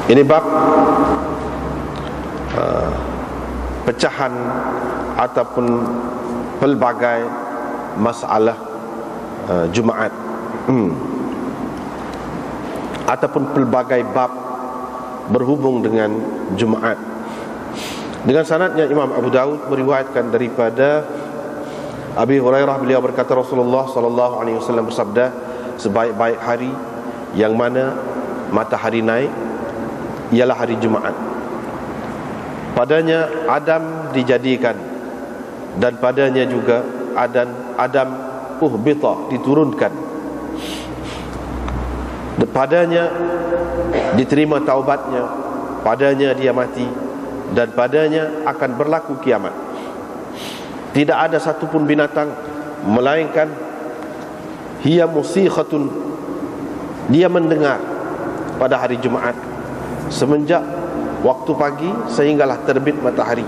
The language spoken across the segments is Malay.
Ini bab pecahan ataupun pelbagai masalah Jumaat, ataupun pelbagai bab berhubung dengan Jumaat. Dengan sanadnya Imam Abu Daud meriwayatkan daripada Abi Hurairah, beliau berkata Rasulullah sallallahu alaihi wasallam bersabda, sebaik-baik hari yang mana matahari naik ialah hari Jumaat. Padanya Adam dijadikan, dan padanya juga Adam uhbita, diturunkan. Padanya diterima taubatnya, padanya dia mati, dan padanya akan berlaku kiamat. Tidak ada satupun binatang melainkan hiya musikhatun, dia mendengar pada hari Jumaat semenjak waktu pagi sehinggalah terbit matahari.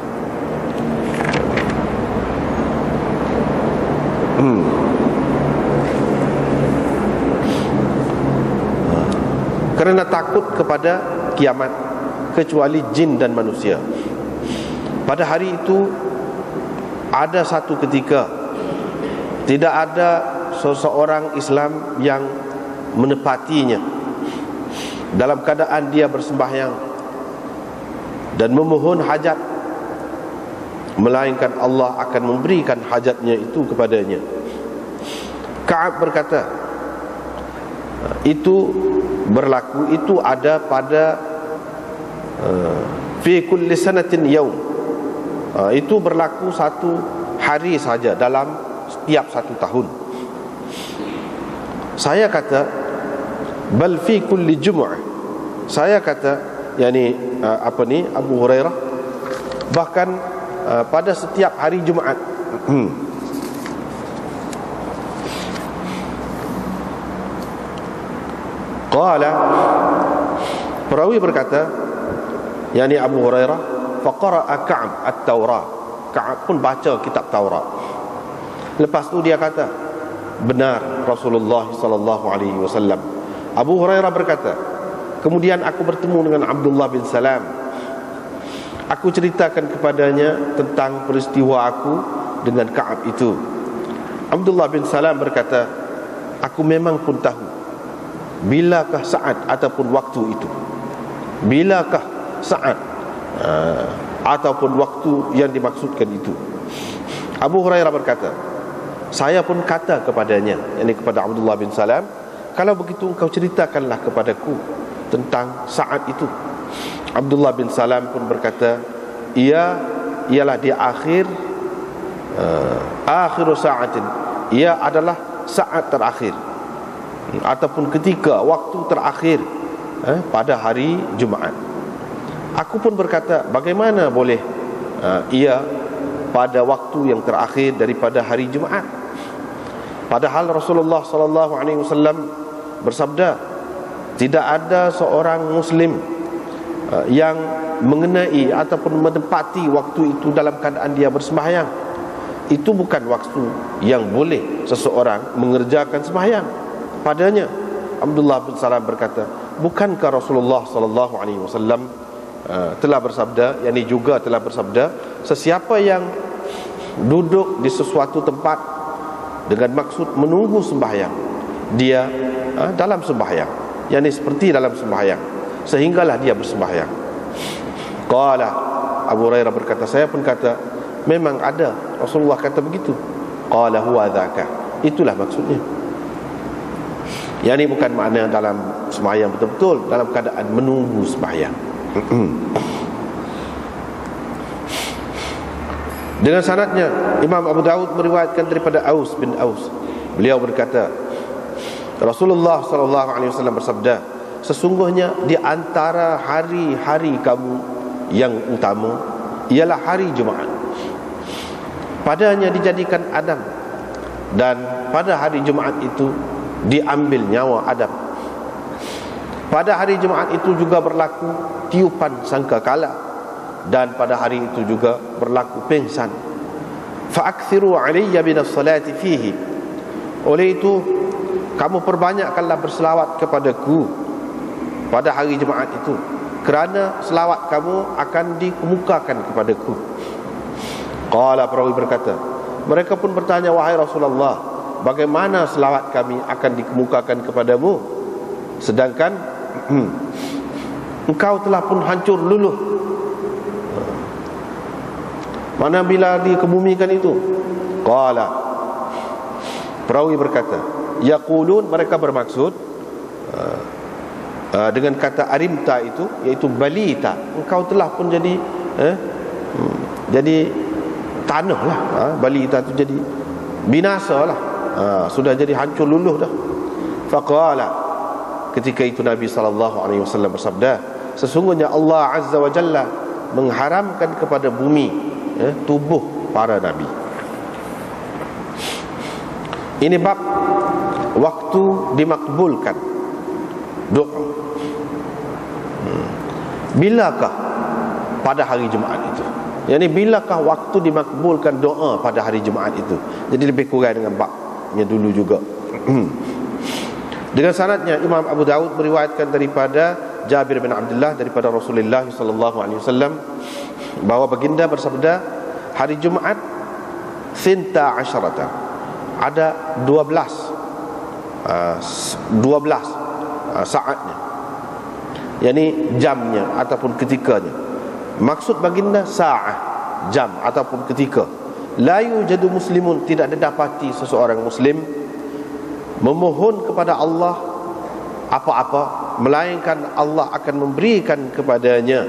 Kerana takut kepada kiamat, kecuali jin dan manusia. Pada hari itu ada satu ketika tidak ada seseorang Islam yang menepatinya dalam keadaan dia bersembahyang dan memohon hajat, melainkan Allah akan memberikan hajatnya itu kepadanya. Ka'ab berkata, itu berlaku, itu ada pada fi kulli sanatin yaum, itu berlaku satu hari saja dalam setiap satu tahun. Saya kata bal fi kulli jumu'ah, saya kata Abu Hurairah, bahkan pada setiap hari Jumaat. Qala, perawi berkata, yakni Abu Hurairah, faqara'a Ka'ab at-Taurat, Ka'ab pun baca kitab Taurat. Lepas tu dia kata, benar Rasulullah sallallahu alaihi wasallam. Abu Hurairah berkata, kemudian aku bertemu dengan Abdullah bin Salam. Aku ceritakan kepadanya tentang peristiwa aku dengan Ka'ab itu. Abdullah bin Salam berkata, aku memang pun tahu bilakah saat ataupun waktu itu, bilakah saat ataupun waktu yang dimaksudkan itu. Abu Hurairah berkata, saya pun kata kepadanya, yakni kepada Abdullah bin Salam, kalau begitu engkau ceritakanlah kepadaku tentang saat itu. Abdullah bin Salam pun berkata, ialah di akhiru sa'atin, ia adalah saat terakhir ataupun ketika waktu terakhir pada hari Jumaat. Aku pun berkata, bagaimana boleh ia pada waktu yang terakhir daripada hari Jumaat, padahal Rasulullah sallallahu alaihi wasallam bersabda, tidak ada seorang muslim yang mengenai ataupun menepati waktu itu dalam keadaan dia bersembahyang. Itu bukan waktu yang boleh seseorang mengerjakan sembahyang padanya. Abdullah bin Salam berkata, bukankah Rasulullah sallallahu alaihi wasallam telah bersabda, yakni juga telah bersabda, sesiapa yang duduk di sesuatu tempat dengan maksud menunggu sembahyang, dia dalam sembahyang, yakni seperti dalam sembahyang, sehinggalah dia bersembahyang. Qala, Abu Hurairah berkata, saya pun kata, memang ada Rasulullah kata begitu. Qala huwa dzaka, itulah maksudnya. Yang ini bukan makna dalam sembahyang betul-betul, dalam keadaan menunggu sembahyang. Dengan sanadnya Imam Abu Daud meriwayatkan daripada Aus bin Aus, beliau berkata, Rasulullah sallallahu alaihi wasallam bersabda, sesungguhnya di antara hari-hari kamu yang utama ialah hari Jumaat. Padanya dijadikan Adam, dan pada hari Jumaat itu diambil nyawa Adam. Pada hari Jumaat itu juga berlaku tiupan sangkakala, dan pada hari itu juga berlaku pengsan. Fa'akthiru alayya binas salati fihi, oleh itu kamu perbanyakkanlah berselawat kepadaku pada hari Jumaat itu. kerana selawat kamu akan dikemukakan kepadaku. Qala, perawi berkata, mereka pun bertanya, wahai Rasulullah, bagaimana selawat kami akan dikemukakan kepadamu sedangkan engkau telah pun hancur luluh? Mana bila dikebumikan itu? Qala, perawi berkata, yaqulun, mereka bermaksud dengan kata arimta itu, iaitu balita, engkau telah pun jadi tanah lah. Balita itu jadi binasa lah, sudah jadi hancur luluh dah. Faqala, ketika itu Nabi SAW bersabda, sesungguhnya Allah Azza wa Jalla mengharamkan kepada bumi tubuh para Nabi. Ini bab waktu dimakbulkan doa. Bilakah pada hari Jumaat itu? Yani bilakah waktu dimakbulkan doa pada hari Jumaat itu? Jadi lebih kurang dengan babnya dulu juga. Dengan sanadnya Imam Abu Daud meriwayatkan daripada Jabir bin Abdullah daripada Rasulullah SAW bahawa baginda bersabda, hari Jumaat sinta asyarata, ada 12 saatnya, yakni jamnya ataupun ketikanya. Maksud baginda sa'ah, jam ataupun ketika. La yujadu muslimun, tidak didapati seseorang muslim memohon kepada Allah apa-apa melainkan Allah akan memberikan kepadanya.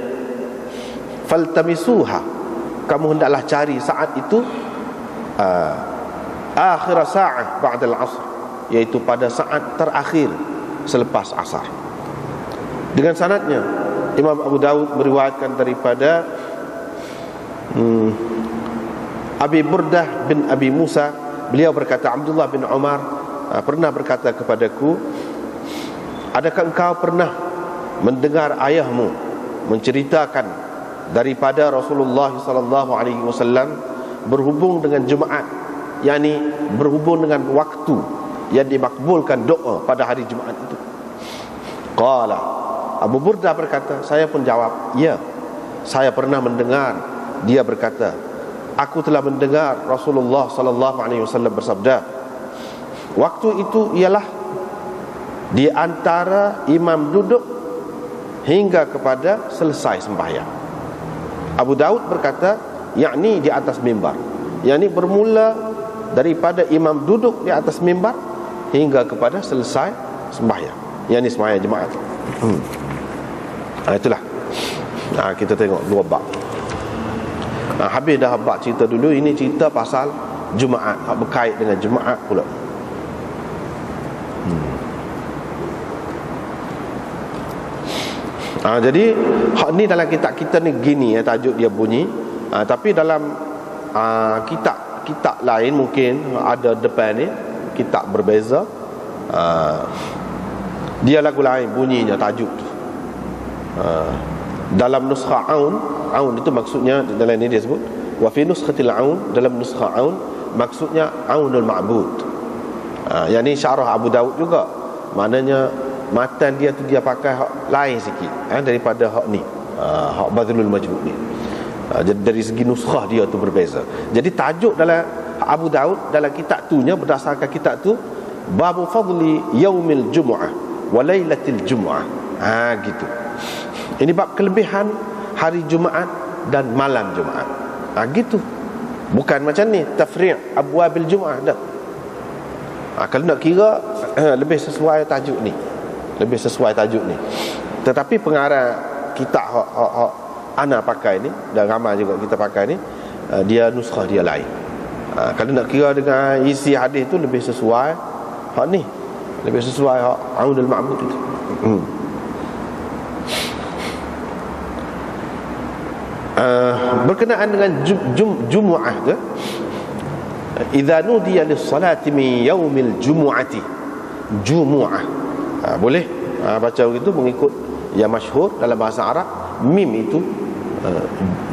Faltamisuha, kamu hendaklah cari saat itu akhir sa'ah ba'dal asr, iaitu pada saat terakhir selepas asar. Dengan sanadnya Imam Abu Daud meriwayatkan daripada Abi Burdah bin Abi Musa, beliau berkata, Abdullah bin Umar pernah berkata kepadaku, adakah engkau pernah mendengar ayahmu menceritakan daripada Rasulullah SAW berhubung dengan Jumaat, yakni berhubung dengan waktu yang dimakbulkan doa pada hari Jumaat itu? Qala, Abu Burdah berkata, saya pun jawab, ya, saya pernah mendengar. Dia berkata, aku telah mendengar Rasulullah SAW bersabda, waktu itu ialah di antara imam duduk hingga kepada selesai sembahyang. Abu Daud berkata, yakni di atas mimbar, yakni bermula daripada imam duduk di atas mimbar hingga kepada selesai sembahyang, yakni sembahyang Jumaat. Itulah. Kita tengok dua bab. Habis dah bab cerita dulu, ini cerita pasal Jumaat, berkait dengan Jumaat pula. Jadi hak ni dalam kitab kita ni gini tajuk dia bunyi. Tapi dalam kitab lain mungkin ada depan ni kitab berbeza, dia lagu lain bunyinya tajuk tu. Dalam nuskha Aun itu maksudnya, dalam ini dia sebut wa fi nuskhatil Aun, dalam nuskha Aun maksudnya Aunul Ma'bud. Yang ni syarah Abu Daud juga, maknanya matan dia tu dia pakai hak lain sikit daripada hak ni, hak Badlul Majhud ni. Jadi dari segi nuskha dia tu berbeza. Jadi tajuk dalam Abu Daud dalam kitab tu nya, berdasarkan kitab tu, babu fadli yaumil jumu'ah wa lailatil jumu'ah. Gitu. Ini bab kelebihan hari Jumaat dan malam Jumaat. Gitu. Bukan macam ni tafri' abwabil Jumaah dah. Kalau nak kira lebih sesuai tajuk ni. Lebih sesuai tajuk ni. Tetapi pengarang kitab hak ana pakai ni, dan ramai juga kita pakai ni, dia nuskah dia lain. Kalau nak kira dengan isi hadis tu lebih sesuai hak ni, lebih sesuai hak Aunul Ma'bud itu. Berkenaan dengan Jumu'ah tu, idza nudiya lis-salati min yaumil jumu'ati, Jumu'ah. Boleh baca begitu mengikut yang masyhur dalam bahasa Arab. Mim itu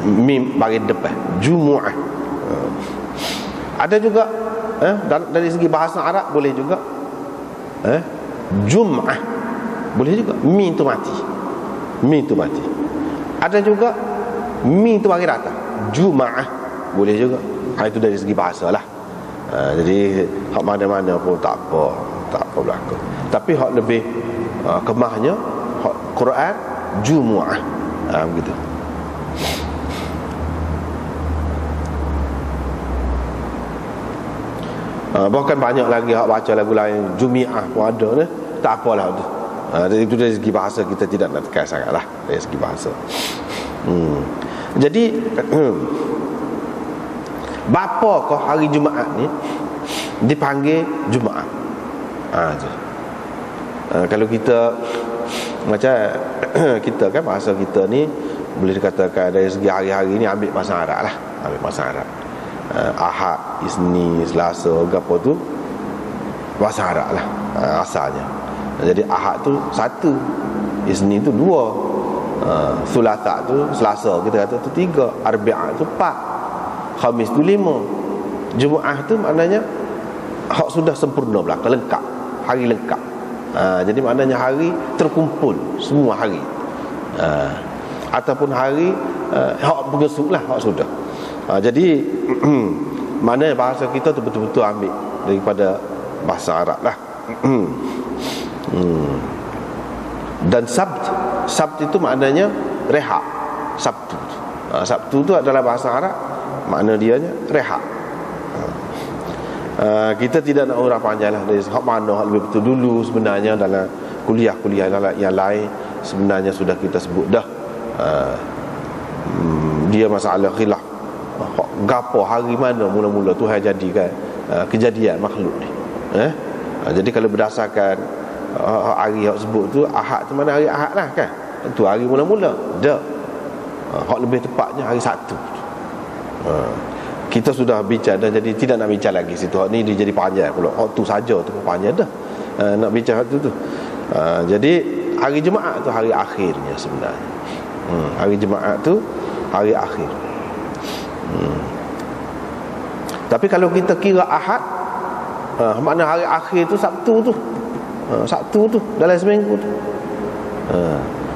mim bagi depan, Jumu'ah. Ada juga dari segi bahasa Arab boleh juga Jum'ah, boleh juga. Mim itu mati, mim itu mati. Ada juga mi tu hari datang, Jumaah boleh juga. Itu dari segi bahasa lah. Jadi hak mana-mana pun tak apa berlaku. Tapi hak lebih kemahnya hak Quran Jumu'ah, begitu. Bahkan banyak lagi hak baca lagu lain Jumi'ah pun ada ni. Tak apalah tu. Itu dari segi bahasa kita tidak nak tekan sangatlah dari segi bahasa. Jadi bapakah hari Jumaat ni dipanggil Jumaat? Kalau kita macam kita kan, bahasa kita ni boleh dikatakan dari segi hari-hari ni ambil bahasa Arab lah. Ambil bahasa Arab. Ahad, Isnin, Selasa, apa tu bahasa Arab lah asalnya. Jadi Ahad tu satu, Isnin tu dua, Sulasa tu Selasa kita kata tu tiga, Arbi'ah tu empat, Khamis tu lima, Jumaah tu maknanya hak sudah sempurna belaka, lengkap, hari lengkap. Jadi maknanya hari terkumpul semua hari, ataupun hari hak bergesuk lah, hak sudah. Jadi mana bahasa kita tu betul-betul ambil daripada bahasa Arab lah. Dan Sabt itu maknanya rehat. Sabtu. Sabtu tu adalah bahasa Arab, makna dianya rehat. Kita tidak nak urang panjang lah dari hak mana hak lebih betul. Dulu sebenarnya dalam kuliah-kuliah yang lain sebenarnya sudah kita sebut dah. Dia masalah khilaf gapo hari mana mula-mula Tuhan jadikan kejadian makhluk ni. Jadi kalau berdasarkan hari yang sebut tu Ahad tu, mana hari Ahad lah kan, itu hari mula-mula dah. Hak lebih tepatnya hari Sabtu. Kita sudah bincang dah, jadi tidak nak bincang lagi situ. Hak ni dia jadi panjang pula. Hak tu saja tu panjang dah. Nak bincang tu. Jadi hari Jumaat tu hari akhirnya sebenarnya. Hari Jumaat tu hari akhir. Tapi kalau kita kira Ahad, makna hari akhir tu Sabtu tu. Sabtu tu dalam seminggu tu.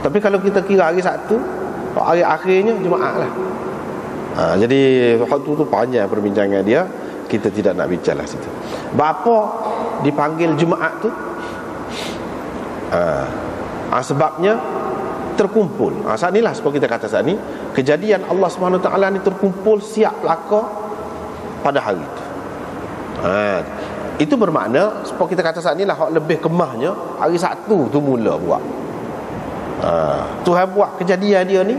Tapi kalau kita kira hari Sabtu, hari akhirnya Jumaat lah. Jadi waktu tu panjang perbincangan dia, kita tidak nak bincang lah situ. Bapa dipanggil Jumaat tu, sebabnya terkumpul. Saat ni lah seperti kita kata saat ni, kejadian Allah SWT ni terkumpul siap belaka pada hari itu. Itu bermakna seperti kita kata saat ni lah, lebih kemahnya hari Sabtu tu mula buat. Tuhan buat kejadian dia ni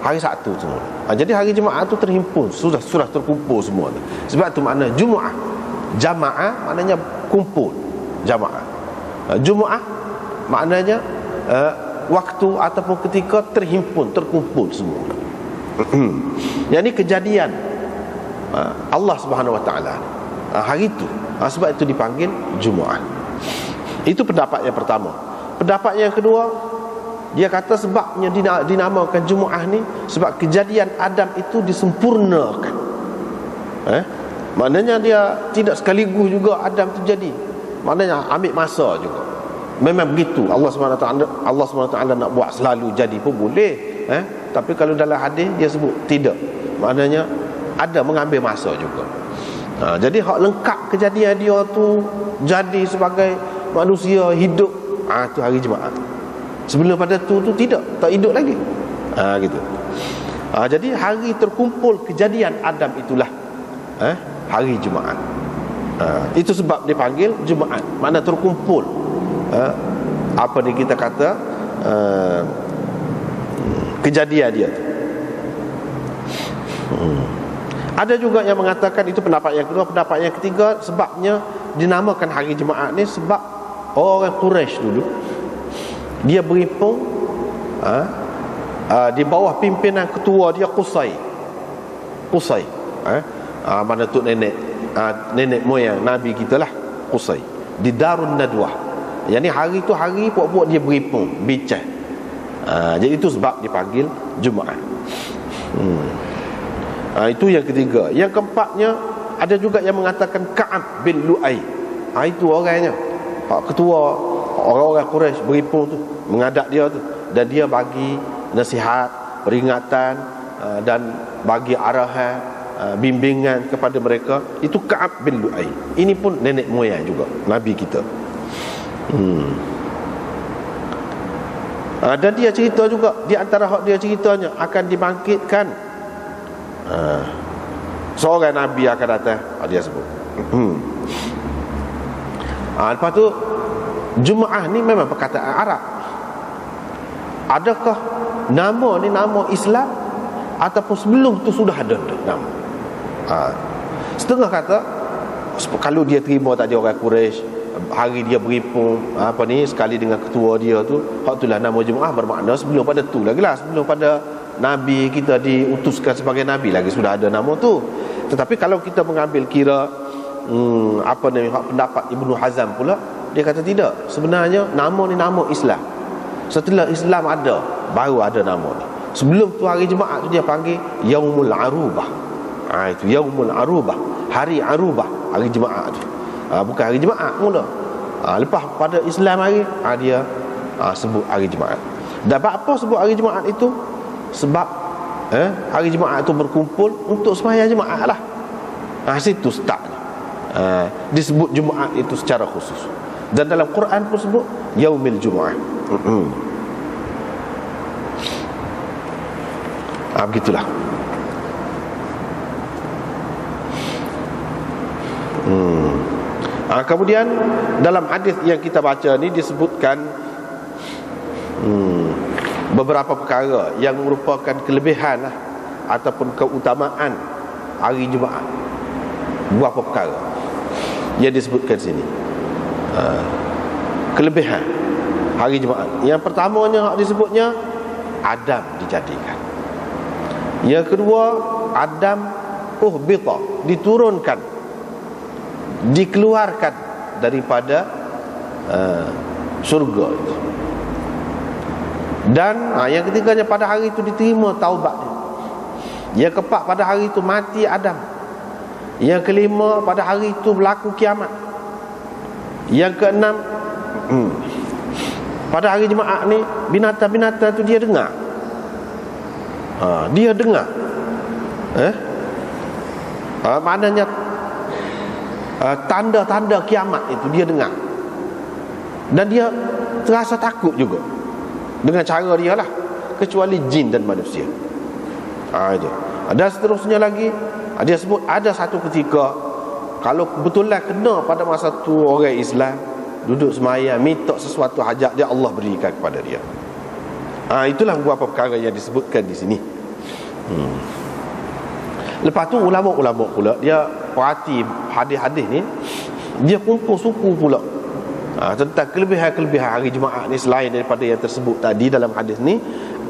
hari Sabtu tu mula. Jadi hari Jumaat tu terhimpun, sudah terkumpul semua tu. Sebab tu makna Jumaah. Jamaah maknanya kumpul, jamaah. Jumaah maknanya waktu ataupun ketika terhimpun, terkumpul semua. Yang ni kejadian Allah Subhanahu Wa Taala hari itu. Sebab itu dipanggil Jumaat. Itu pendapat yang pertama. Pendapat yang kedua, dia kata sebabnya dinamakan Jumaat ni sebab kejadian Adam itu disempurnakan. Maknanya dia tidak sekaligus juga Adam tu jadi. Maknanya ambil masa juga. Memang begitu. Allah SWT nak buat selalu jadi pun boleh. Tapi kalau dalam hadis dia sebut tidak. Maknanya ada mengambil masa juga. Jadi hak lengkap kejadian dia tu jadi sebagai manusia hidup, tu hari Jumaat. Sebelum pada tu tidak, tak hidup lagi. Gitu. Jadi hari terkumpul kejadian Adam itulah hari Jumaat. Itu sebab dipanggil Jumaat. Mana terkumpul apa ni kita kata kejadian dia tu. Ada juga yang mengatakan itu pendapat yang kedua. Pendapat yang ketiga, sebabnya dinamakan hari Jumaat ni sebab orang Quraisy dulu dia berhimpun di bawah pimpinan ketua dia Qusay. Mana tu nenek moyang Nabi kita lah, Qusay, di Darun Nadwah. Yang ni hari tu hari puak-puak dia berhimpun, bincang. Jadi itu sebab dipanggil Jumaat. Itu yang ketiga. Yang keempatnya, ada juga yang mengatakan Ka'ab bin Lu'ay. Itu orangnya, ketua orang-orang Quraisy berhimpun tu, mengadap dia tu, dan dia bagi nasihat peringatan dan bagi arahan, bimbingan kepada mereka. Itu Ka'ab bin Lu'ay. Ini pun nenek moyang juga Nabi kita. Dan dia cerita juga, di antara hak dia ceritanya akan dibangkitkan seorang Nabi akan datang, dia sebut. Lepas tu Jum'ah ni memang perkataan Arab. Adakah nama ni nama Islam ataupun sebelum tu sudah ada nama? Setengah kata kalau dia terima tadi orang Quraisy, hari dia berhimpun sekali dengan ketua dia tu, hak itulah nama Jum'ah, bermakna sebelum pada tu lagi lah, sebelum pada Nabi kita diutuskan sebagai Nabi lagi sudah ada nama tu. Tetapi kalau kita mengambil kira pendapat Ibnu Hazm pula, dia kata tidak, sebenarnya nama ni nama Islam. Setelah Islam ada, baru ada nama ni. Sebelum tu hari Jumaat tu dia panggil Yaumul Arubah. Itu Yaumul Arubah, hari Arubah, hari Jumaat tu. Bukan hari Jumaat mula. Lepas pada Islam hari, dia sebut hari Jumaat. Dan apa sebut hari Jumaat itu? Sebab hari Jumaat tu berkumpul untuk sembahyang Jumaat lah. Situ startnya. Disebut Jumaat itu secara khusus. Dan dalam Quran pun sebut Yaumil Jumaat. Begitulah. Kemudian dalam hadis yang kita baca ni disebutkan beberapa perkara yang merupakan kelebihan ataupun keutamaan hari Jumaat. Beberapa perkara yang disebutkan sini, kelebihan hari Jumaat. Yang pertamanya disebutnya Adam dijadikan. Yang kedua, Adam uhbita, diturunkan, dikeluarkan daripada surga itu. Dan yang ketiganya, pada hari itu diterima taubat dia. Yang keempat, pada hari itu mati Adam. Yang kelima, pada hari itu berlaku kiamat. Yang keenam, pada hari Jumaat ni binatang-binatang tu dia dengar. Dia dengar. Maknanya tanda-tanda kiamat itu dia dengar. Dan dia terasa takut juga dengan cara dia lah, kecuali jin dan manusia. Itu. Dan seterusnya lagi, dia sebut ada satu ketika kalau kebetulan kena pada masa tu orang Islam duduk semayang, minta sesuatu hajat dia, Allah berikan kepada dia. Itulah beberapa perkara yang disebutkan di sini. Lepas tu ulama-ulama pula dia perhati hadis-hadis ni, dia kumpul suku pula tentang kelebihan-kelebihan hari Jumaat ni. Selain daripada yang tersebut tadi dalam hadis ni,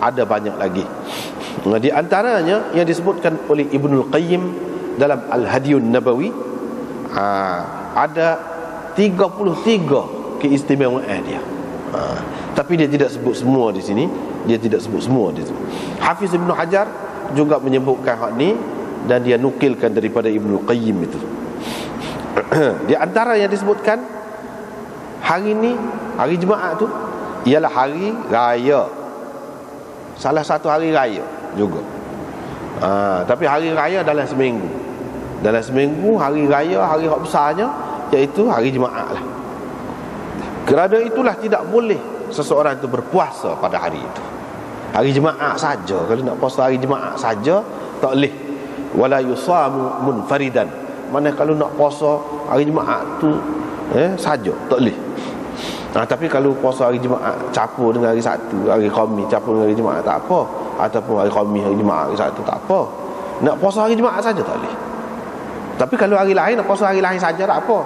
ada banyak lagi. Di antaranya yang disebutkan oleh Ibnul Qayyim dalam Al-Hadiyun Nabawi, ada 33 keistimewaan dia. Tapi dia tidak sebut semua di sini. Hafiz Ibn Hajar juga menyebutkan hak ni, dan dia nukilkan daripada Ibnul Qayyim itu. Di antara yang disebutkan hari ni, hari Jumaat tu, ialah hari raya, salah satu hari raya juga. Tapi hari raya dalam seminggu. Dalam seminggu hari raya, hari hak besarnya, iaitu hari Jumaat lah. Kerana itulah tidak boleh seseorang itu berpuasa pada hari itu. Hari Jumaat saja. Kalau nak puasa hari Jumaat saja, tak boleh. Wala yusamu munfaridan. Mana kalau nak puasa hari Jumaat tu saja, tak boleh. Tapi kalau puasa hari Jumaat campur dengan hari Sabtu, hari Khamis campur dengan hari Jumaat, tak apa. Ataupun hari Khamis, hari Jumaat, hari Sabtu, tak apa. Nak puasa hari Jumaat saja tak boleh. Tapi kalau hari lain, nak puasa hari lain saja, tak apa.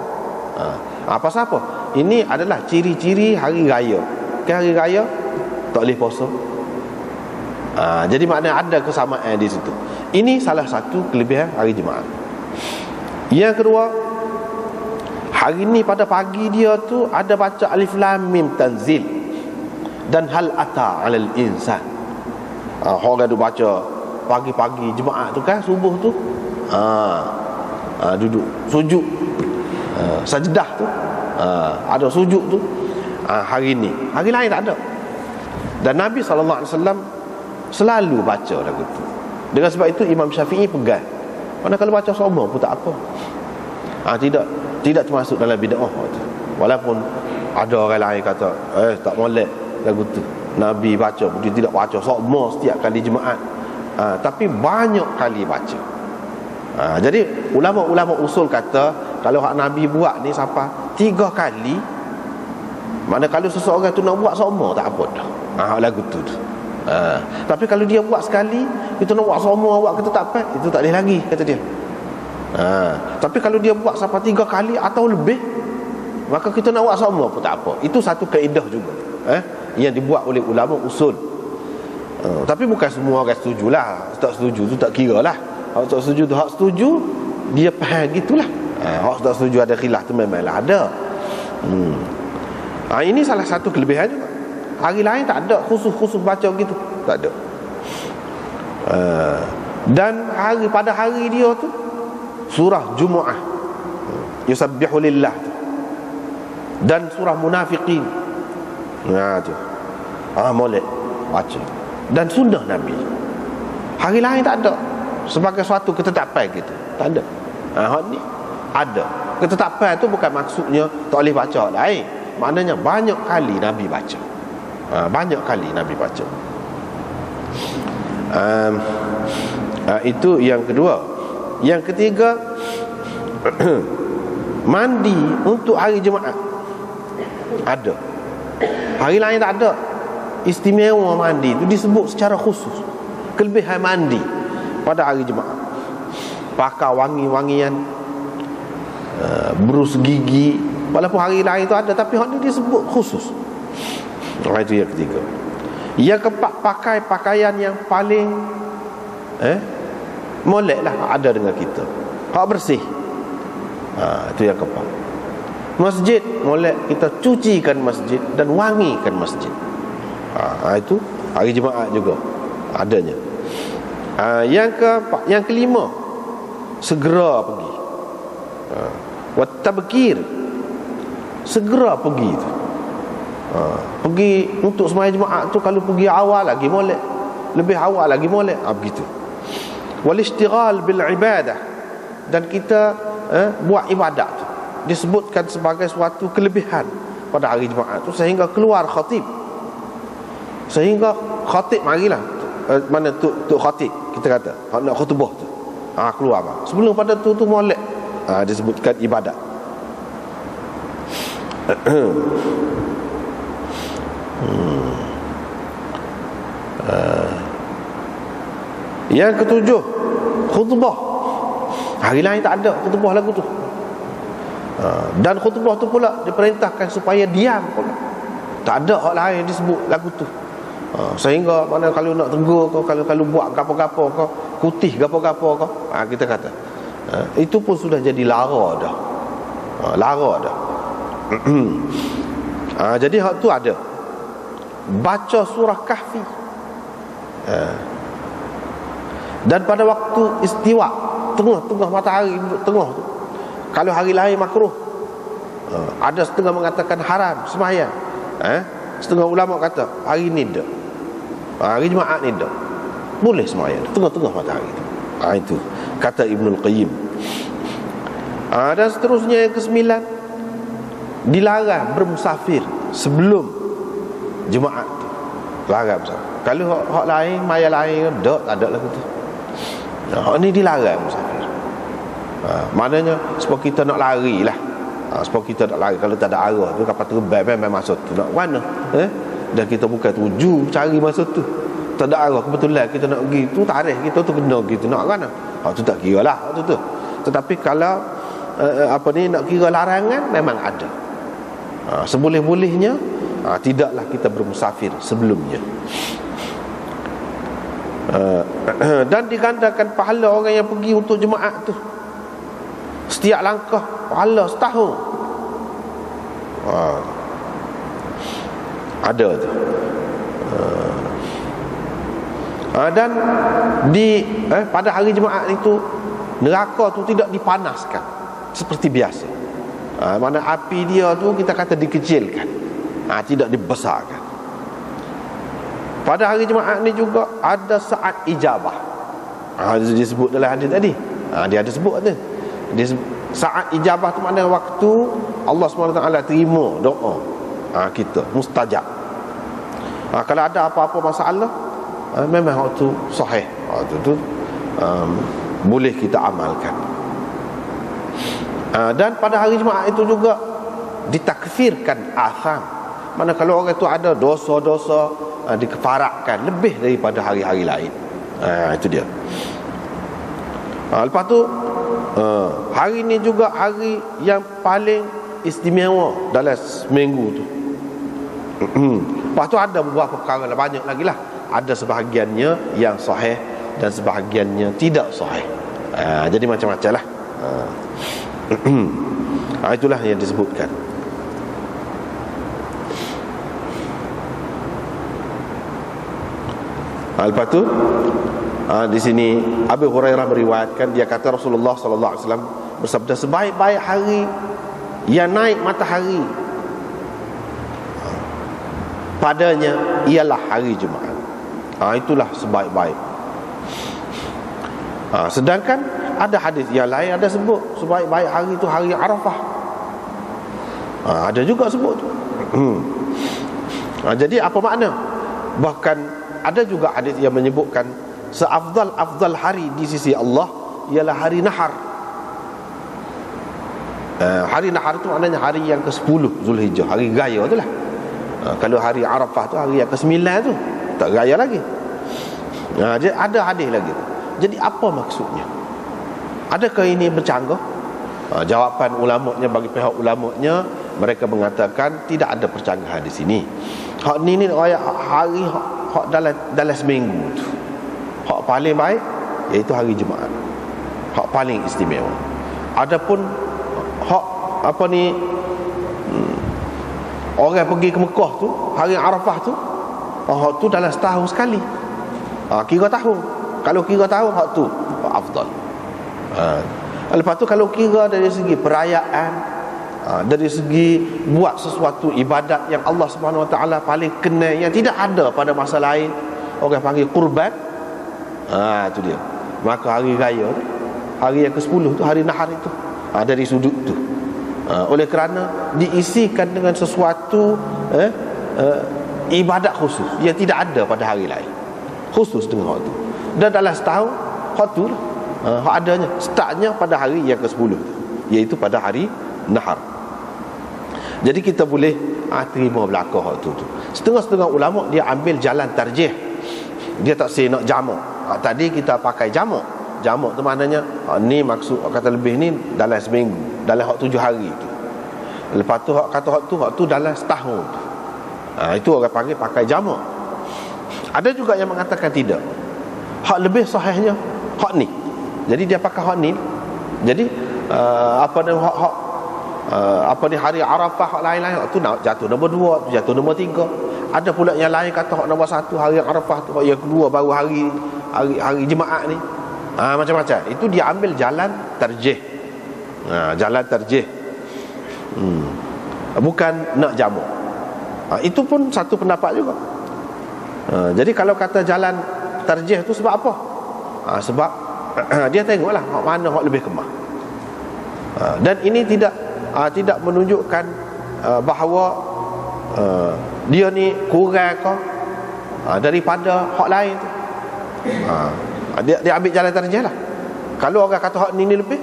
Pasal apa? Ini adalah ciri-ciri hari raya. Hari raya tak boleh puasa. Jadi maknanya ada kesamaan di situ. Ini salah satu kelebihan hari Jumaat. Yang kedua, hari ni pada pagi dia tu ada baca Alif Lam Mim Tanzil dan Hal Ata 'alal Insan. Orang tu baca pagi-pagi Jumaat tu kan, subuh tu, duduk sujud, sajdah tu, ada sujud tu. Hari ni, hari lain tak ada. Dan Nabi SAW selalu baca lagu tu. Dengan sebab itu Imam Syafi'i pegang, mana kalau baca sama pun tak apa. Tidak termasuk dalam bid'ah tu. Walaupun ada orang lain kata tak molek lagu tu, Nabi baca, dia tidak baca sama setiap kali Jumaat. Tapi banyak kali baca. Jadi ulama-ulama usul kata kalau hak Nabi buat ni sampai 3 kali, mana kalau seseorang tu nak buat sama tak apa dah. Lagu tu. Tapi kalau dia buat sekali, itu nak buat sama, buat kata tak apa, itu tak boleh lagi, kata dia. Tapi kalau dia buat sampai 3 kali atau lebih, maka kita nak buat sama pun tak apa. Itu satu kaedah juga yang dibuat oleh ulama usul. Tapi bukan semua orang setujulah. Tak setuju tu tak kira lah. Hak tak setuju tu hak setuju, dia faham gitulah. Hak tak setuju ada khilaf tu memanglah ada. Ini salah satu kelebihan juga. Hari lain tak ada khusus baca begitu, tak ada. Dan pada hari dia tu surah Jumu'ah, yusabbihu lillah tu, dan surah Munafiqin. Tu molek baca. Dan sunnah Nabi. Hari lain tak ada sebagai suatu ketetapan gitu, tak ada. Hak ni ada. Ketetapan tu bukan maksudnya tak boleh baca lain. Maknanya banyak kali Nabi baca. Banyak kali Nabi baca. Itu yang kedua. Yang ketiga, mandi untuk hari Jumaat ada. Hari lain tak ada. Istimewa mandi itu disebut secara khusus. Kelebihan mandi pada hari Jumaat, pakai wangi-wangian, berus gigi. Walaupun hari lain itu ada, tapi hari ini disebut khusus. Itu yang ketiga. Yang keempat, pakai pakaian yang paling molek lah ada dengan kita, hak bersih. Itu yang keempat. Masjid molek, kita cucikan masjid dan wangikan masjid. Itu hari Jumaat juga adanya. Yang kelima, segera pergi. Wattabkir, segera pergi tu. Pergi untuk sembahyang Jumaat tu, kalau pergi awal lagi molek, lebih awal lagi molek. Begitu. Wal ishtighal bil ibadah, dan kita buat ibadat tu disebutkan sebagai suatu kelebihan pada hari Jumaat tu, sehingga keluar khatib. Sehingga khatib marilah, mana tu khatib kita kata nak khutbah tu, keluar bang. Sebelum pada tu molek, disebutkan ibadat. Yang ketujuh, khutbah. Hari lain tak ada khutbah lagu tu. Dan khutbah tu pula diperintahkan supaya diam pula. Tak ada hak lain disebut lagu tu. Sehingga mana kalau nak tegur kau, kalau buat gapo-gapo kau, kutih gapo-gapo kau, kita kata itu pun sudah jadi lara dah. Lara dah. Jadi hak tu ada. Baca surah Kahfi. Dan pada waktu istiwa, tengah matahari tengah tu, kalau hari lain makruh, ada setengah mengatakan haram sembahyang, setengah ulama kata hari ni dak, hari Jumaat ni dak, boleh sembahyang tengah-tengah matahari tu. Itu kata Ibnul Qayyim. Dan seterusnya yang ke-9, dilarang bermusafir sebelum Jumaat tu. Larang musafir. Kalau hak lain, maya lain dak, tak ada lah tu. Hak ni dilarang musafir. Maknanya sebab kita nak lari lah. Sebab kita nak lari, kalau tak ada arah tu, kapal terbang memang masa tu nak mana, dan kita bukan tuju cari masa tu, tak ada arah, kebetulan kita nak pergi tu, tarikh kita tu kena gitu, nak mana, tu tak kira lah tu. Tetapi kalau nak kira larangan, memang ada. Seboleh-bolehnya tidaklah kita bermusafir sebelumnya. Dan digandakan pahala orang yang pergi untuk Jumaat tu. Setiap langkah pahala setahun. Ada tu. Dan pada hari Jumaat itu, neraka tu tidak dipanaskan seperti biasa. Mana api dia tu kita kata dikecilkan, tidak dibesarkan. Pada hari Jumaat ni juga ada saat ijabah. Disebut dalam hadis tadi. Dia ada sebut tu. Saat ijabah tu maknanya waktu Allah SWT terima doa kita, mustajab. Kalau ada apa-apa masalah, memang waktu sahih, waktu tu boleh kita amalkan. Dan pada hari Jumaat itu juga ditakfirkan atham. Mana kalau orang itu ada dosa-dosa, dikefarakkan lebih daripada hari-hari lain. Itu dia. Lepas tu hari ni juga hari yang paling istimewa dalam seminggu tu. Lepas tu ada beberapa perkara lah, banyak lagi lah. Ada sebahagiannya yang sahih dan sebahagiannya tidak sahih. Jadi macam-macam lah. Itulah yang disebutkan. Lepas tu di sini Abu Hurairah meriwayatkan, dia kata Rasulullah sallallahu alaihi wasallam bersabda, sebaik-baik hari yang naik matahari padanya ialah hari Jumaat. Itulah sebaik-baik. Sedangkan ada hadis yang lain ada sebut sebaik-baik hari itu hari Arafah. Ada juga sebut tu. Jadi apa makna? Bahkan ada juga hadis yang menyebutkan seafdal hari di sisi Allah ialah hari Nahar. Hari Nahar itu maknanya hari yang ke-10 Zulhijjah, hari raya tu lah. Kalau hari Arafah tu hari yang ke-9 tu, tak raya lagi. Jadi ada hadis lagi. Jadi apa maksudnya? Adakah ini bercanggah? Jawapan ulamanya, bagi pihak ulamanya, mereka mengatakan tidak ada percanggahan di sini. Hak ni hari hak dalam seminggu tu, hak paling baik iaitu hari Jumaat, hak paling istimewa. Adapun hak apa ni, orang pergi ke Mekah tu, hari Arafah tu, hak tu dalam setahun sekali. Kira tahun. Kalau kira tahun, hak tu afdal. Lepas tu kalau kira dari segi perayaan, dari segi buat sesuatu ibadat yang Allah Subhanahu Wa Taala paling kenal, yang tidak ada pada masa lain, orang panggil kurban. Itu dia. Maka hari raya tu, hari yang ke-10 tu, hari Nahar itu, dari sudut tu, oleh kerana diisikan dengan sesuatu ibadat khusus yang tidak ada pada hari lain, khusus dengan waktu. Dan dalam setahun waktu lah, hak adanya startnya pada hari yang ke-10, iaitu pada hari Nahar. Jadi kita boleh terima belakang waktu tu. Setengah-setengah ulama dia ambil jalan tarjih. Dia tak say nak jamak. Tadi kita pakai jamak. Jamak tu maknanya ni maksud kata lebih ni dalam seminggu, dalam hak 7 hari tu. Lepas tu hak tu dalam setahun tu. Itu orang panggil pakai jamak. Ada juga yang mengatakan tidak. Hak lebih sahihnya hak ni. Jadi dia pakai hak ni. Jadi apa ni hari Arafah, hak lain-lain, hak tu jatuh nombor 2, tu jatuh nombor 3. Ada pula yang lain kata hak nombor 1 hari Arafah tu, hak yang kedua baru hari Jumaat ni. Macam-macam. Itu dia ambil jalan tarjih. Jalan tarjih. Bukan nak jamak. Itu pun satu pendapat juga. Jadi kalau kata jalan tarjih tu sebab apa? Sebab dia tengoklah hak mana hak lebih kemah. Dan ini tidak menunjukkan bahawa dia ni kurang ke daripada hak lain tu. Dia ambil jalan tarjih lah. Kalau orang kata hak ni lebih,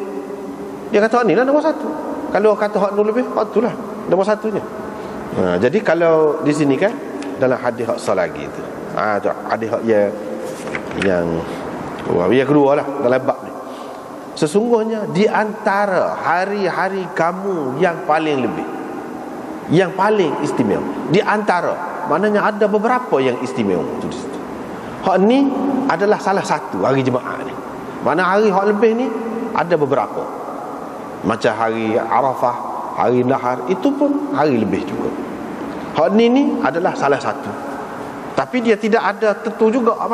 dia kata hak ni lah nombor 1. Kalau orang kata hak ni lebih, hak tu lah nombor 1-nya. Jadi kalau di sini kan dalam hadis hak salagi tu, hadis hak yang kedua lah dalam bab ni, sesungguhnya di antara hari-hari kamu yang paling lebih, yang paling istimewa, di antara maknanya ada beberapa yang istimewa tu di situ. Hak ni adalah salah satu hari Jumaat ni. Mana hari hak lebih ni ada beberapa. Macam hari Arafah, hari Nahar, itu pun hari lebih juga. Hak ni adalah salah satu. Tapi dia tidak ada tentu juga hak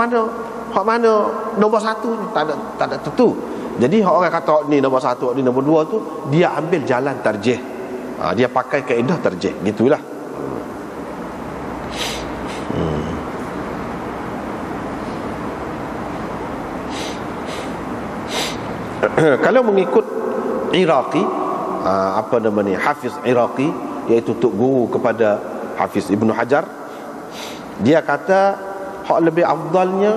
mana nombor 1 ni, tak ada tentu. Jadi orang kata ni nombor 1, ni nombor 2 tu, dia ambil jalan tarjih. Dia pakai kaedah tarjih, gitulah. Kalau mengikut Iraqi, apa nama ni, Hafiz Iraqi, iaitu tok guru kepada Hafiz Ibnu Hajar, dia kata hak lebih afdalnya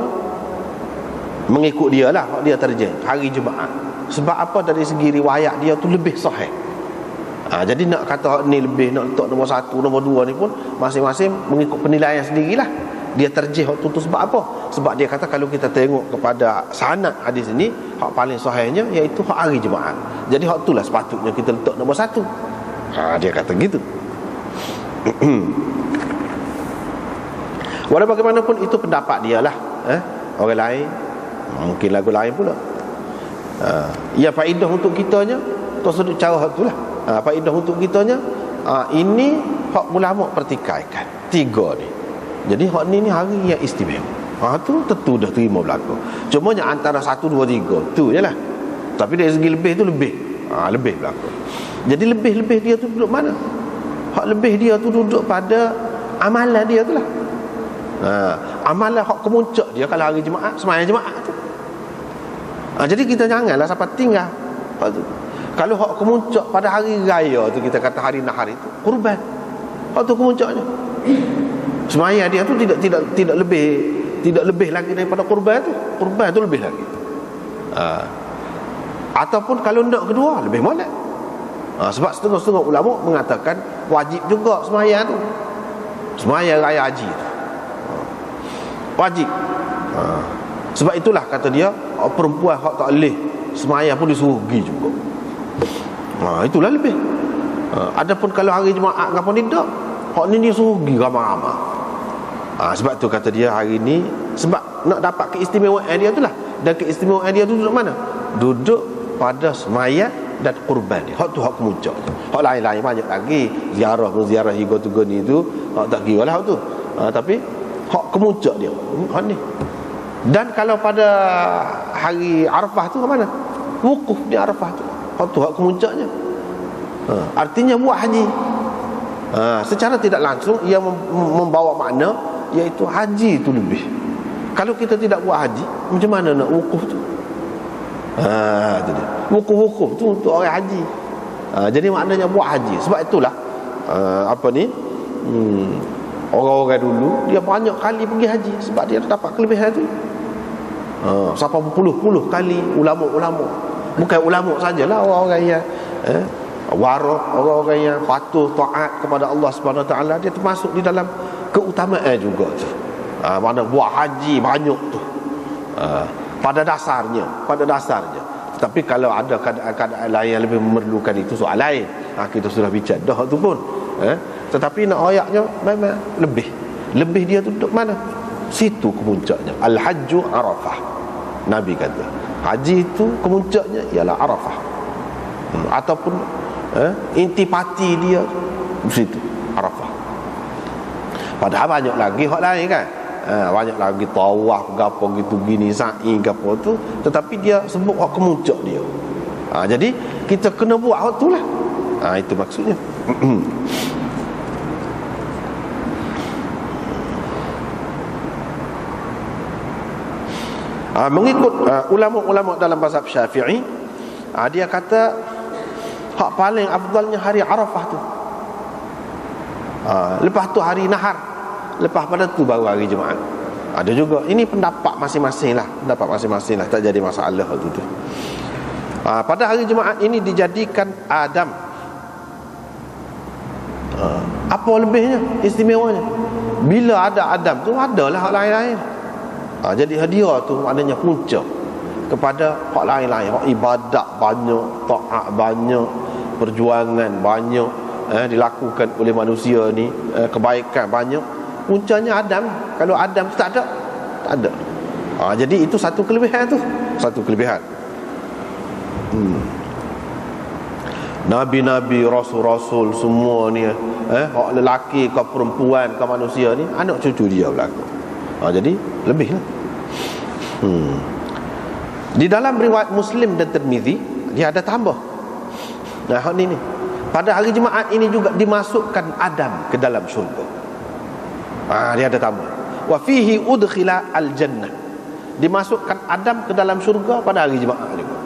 mengikut dia lah, hak dia terjemah hari Jumaat. Sebab apa? Dari segi riwayat dia tu lebih sahih. Jadi nak kata hak ni lebih, nak letak nombor 1, nombor 2 ni pun masing-masing mengikut penilaian sendirilah. Dia terjih hak tu sebab apa? Sebab dia kata kalau kita tengok kepada sanad hadis ni, hak paling sahihnya iaitu hak hari Jumaat. Jadi hak itulah sepatutnya kita letak nombor 1. Dia kata gitu. Walau bagaimanapun itu pendapat dia lah. Orang lain mungkin lagu lain pula. Ya, faedah untuk kitanya tu sudut cara hak itulah. Faedah untuk kitanya, ini hak ulama pertikaikan 3 ni. Jadi hak ni hari yang istimewa. Tu tentu dah terima berlaku. Cuma yang antara 1, 2, 3 tu je lah. Tapi dari segi lebih tu lebih. Lebih berlaku. Jadi lebih dia tu duduk mana? Hak lebih dia tu duduk pada amalan dia tu lah. Amalan hak kemuncak dia kalau hari Jumaat, sembahyang Jumaat tu. Jadi kita janganlah sampai tinggal. Hak tu. Kalau hak kemuncak pada hari raya tu, kita kata hari nahar itu, kurban. Hak tu kemuncaknya. Sembahyang dia tu tidak lebih lagi daripada kurban tu. Kurban tu lebih lagi. Ataupun kalau nak kedua, lebih molek. Sebab setengah-setengah ulama mengatakan wajib juga sembahyang tu. Sembahyang raya haji tu wajib. Sebab itulah kata dia, perempuan hak tak boleh sembahyang pun disuruh pergi juga. Itulah lebih. Adapun kalau hari Jumaat apa ni tak, hak ni disuruh pergi ramai-ramai. Sebab tu kata dia hari ni, sebab nak dapat keistimewaan dia tu lah. Dan keistimewaan dia tu duduk mana? Duduk pada sembahyang dan kurban dia. Hak tu hak kemuncak. Hak lain-lain banyak lagi. Ziarah higo tu ni tu, hak tak kira lah hak tu. Tapi hak kemuncak dia hak ni. Dan kalau pada hari Arafah tu ke mana? Wukuf di Arafah tu. Hak tu hak kemuncaknya. Artinya buat haji. Secara tidak langsung ia membawa makna, iaitu haji tu lebih. Kalau kita tidak buat haji, macam mana nak wukuf tu? Tu dia. Wukuf tu untuk orang haji. Jadi maknanya buat haji. Sebab itulah orang-orang dulu dia banyak kali pergi haji sebab dia dapat kelebihan tu. Sampai puluh-puluh kali ulama-ulama. Bukan ulama sajalah, orang-orang yang warah, orang-orang yang patuh taat kepada Allah Subhanahu Wa Taala, dia termasuk di dalam keutamaan juga tu. Mana buat haji banyak tu. Pada dasarnya. Tapi kalau ada keadaan lain yang lebih memerlukan, itu soal lain. Kita sudah bicara dah tu pun. Tetapi nak ayatnya memang lebih dia duduk mana? Situ kemuncaknya. Al-Hajju Arafah. Nabi kata haji itu kemuncaknya ialah Arafah. Ataupun intipati dia situ Arafah. Padahal banyak lagi hak lain kan. Banyak lagi tawaf gapo gitu gini, sa'i gapo tu, tetapi dia sebut hak kemuncak dia. Jadi kita kena buat hak tu lah. Itu maksudnya. Mengikut ulama-ulama dalam mazhab Syafi'i, dia kata hak paling afdalnya hari Arafah tu. Lepas tu hari Nahar, lepas pada tu baru hari Jumaat. Ada juga, ini pendapat masing-masing lah, tak jadi masalah tu. Pada hari Jumaat ini dijadikan Adam. Apa lebihnya, istimewanya? Bila ada Adam tu, adalah hak lain-lain. Jadi hadiah tu maknanya punca kepada hak lain-lain. Hak ibadat banyak, taat banyak, perjuangan banyak dilakukan oleh manusia ni, kebaikan banyak. Puncanya Adam. Kalau Adam tu tak ada. Jadi itu satu kelebihan tu. Nabi-nabi, rasul-rasul semua ni, hak lelaki ke perempuan ke manusia ni, anak cucu dia berlaku. Jadi lebih lah. Di dalam riwayat Muslim dan Tirmizi, dia ada tambah. Hak ni pada hari Jumaat ini juga dimasukkan Adam ke dalam syurga. Dia ada tambah. Wa fihi udkhila al-jannah. Dimasukkan Adam ke dalam syurga pada hari Jumaat juga.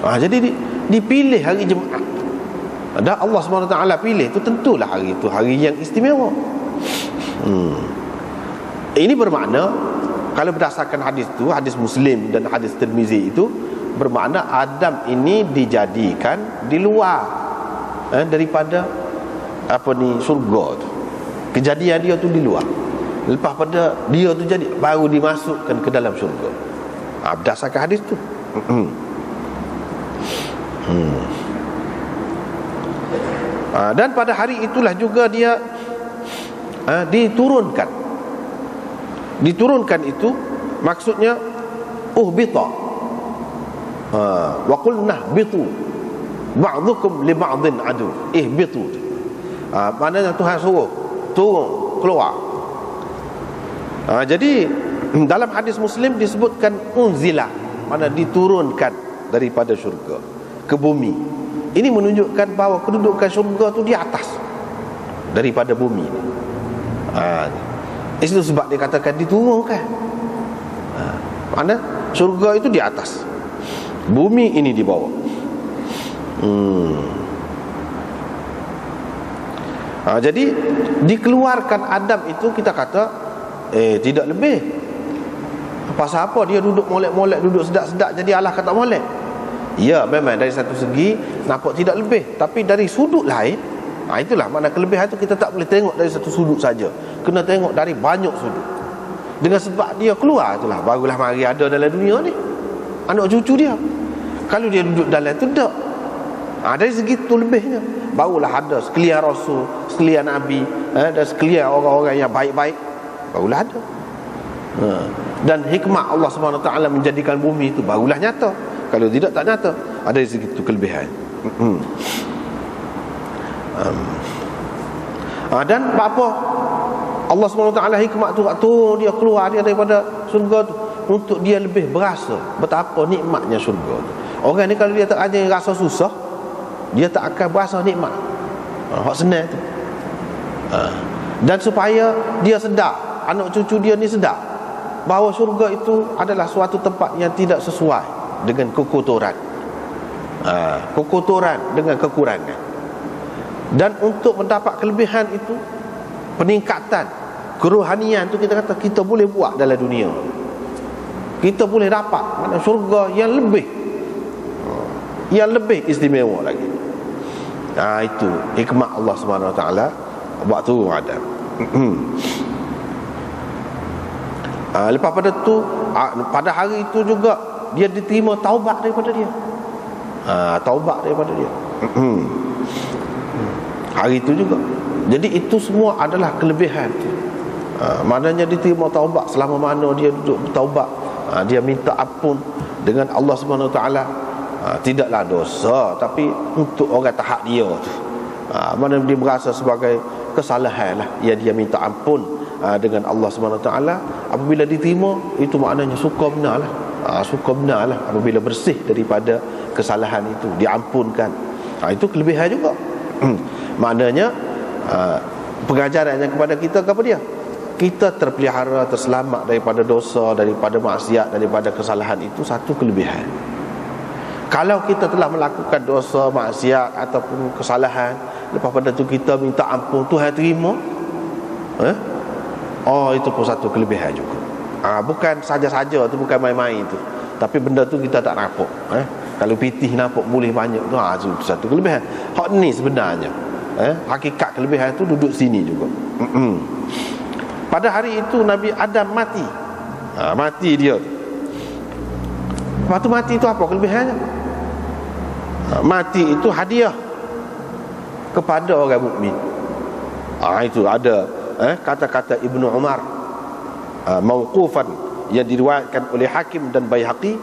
Jadi dipilih hari Jumaat. Dan Allah SWT pilih, itu tentulah hari itu hari yang istimewa. Ini bermakna, kalau berdasarkan hadis itu, hadis Muslim dan hadis Tirmizi itu, bermakna Adam ini dijadikan di luar daripada surga tu. Kejadian dia tu di luar. Lepas pada dia tu jadi, baru dimasukkan ke dalam syurga. Berdasarkan hadis tu. Dan pada hari itulah juga dia diturunkan itu maksudnya uhbita wa qulna bitu ba'dukum li ba'din adu ihbitu. Maknanya Tuhan suruh turun keluar. Jadi dalam hadis Muslim disebutkan unzila, mana diturunkan daripada syurga ke bumi. Ini menunjukkan bahawa kedudukan syurga tu di atas daripada bumi. Itu sebab dia katakan diturunkan. Mana syurga itu di atas, bumi ini di bawah. Jadi dikeluarkan Adam itu, kita kata tidak lebih. Pasal apa dia duduk molek-molek, duduk sedap-sedap, jadi Allah kata molek? Ya, memang dari satu segi nampak tidak lebih, tapi dari sudut lain, itulah makna kelebihan itu. Kita tak boleh tengok dari satu sudut saja, kena tengok dari banyak sudut. Dengan sebab dia keluar itulah barulah mari ada dalam dunia ni anak cucu dia. Kalau dia duduk dalam tu tak, dari segi tu lebihnya, barulah ada sekalian Rasul, sekalian Nabi, dan sekalian orang-orang yang baik-baik, barulah ada. Dan hikmah Allah SWT menjadikan bumi itu barulah nyata. Kalau tidak, tak nyata. Ada dari segi itu kelebihan. Dan apa Allah SWT hikmah tu, waktu dia keluar dia daripada syurga tu, untuk dia lebih berasa betapa nikmatnya syurga tu. Orang ni kalau dia tak ada rasa susah, dia tak akan berasa nikmat. Hak senang tu. Dan supaya dia sedar, anak cucu dia ni sedar bahawa syurga itu adalah suatu tempat yang tidak sesuai dengan kekotoran. Kekotoran dengan kekurangan. Dan untuk mendapat kelebihan itu, peningkatan kerohanian tu, kita kata kita boleh buat dalam dunia. Kita boleh dapat mana syurga yang lebih istimewa lagi. Itu hikmah Allah SWT buat turun Adam. Lepas pada tu, pada hari itu juga dia diterima taubat daripada dia. Taubat daripada dia. Hari itu juga. Jadi itu semua adalah kelebihan. Maknanya diterima taubat selama mana dia duduk bertaubat, dia minta ampun dengan Allah SWT. Tidaklah dosa, tapi untuk orang tahap dia tu, mana dia berasa sebagai kesalahan lah, yang dia minta ampun dengan Allah SWT. Apabila diterima, itu maknanya suka benar lah. Suka benar lah apabila bersih daripada kesalahan itu, diampunkan. Itu kelebihan juga. Maknanya pengajarannya kepada kita apa dia? Kita terpelihara, terselamat daripada dosa, daripada maksiat, daripada kesalahan, itu satu kelebihan. Kalau kita telah melakukan dosa, maksiat ataupun kesalahan, lepas pada tu kita minta ampun, Tuhan terima, itu pun satu kelebihan juga. Bukan saja-saja tu, bukan main-main tu, tapi benda tu kita tak nampak. Kalau pitih nampak boleh banyak tu, itu satu kelebihan. Hak ni sebenarnya, hakikat kelebihan tu duduk sini juga. Pada hari itu Nabi Adam mati. Mati dia. Lepas tu mati itu apa kelebihannya? Mati itu hadiah kepada orang mukmin. Itu ada kata-kata Ibnu Umar mauqufan yang diriwayatkan oleh Hakim dan Baihaqi,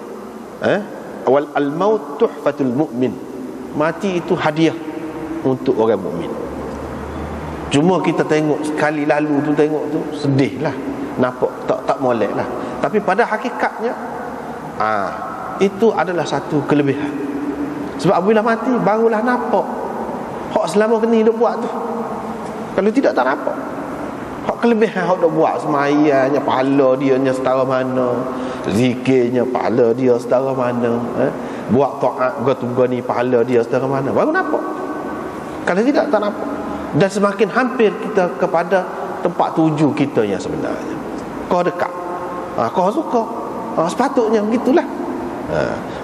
wal al-maut tuhfatul mu'min. Mati itu hadiah untuk orang mukmin. Cuma kita tengok sekali lalu tu, tengok tu sedih lah, nampak tak molek lah. Tapi pada hakikatnya itu adalah satu kelebihan. Sebab apabila mati barulah nampak hak selama kini duk buat tu. Kalau tidak, tak nampak hak kelebihan hak duk buat. Semayangnya pahala dia nya setara mana, zikirnya pahala dia setara mana, buat taat gua ni pahala dia setara mana, baru nampak. Kalau tidak, tak nampak. Dan semakin hampir kita kepada tempat tuju kita yang sebenarnya. Kau dekat, kau suka, sepatutnya begitulah.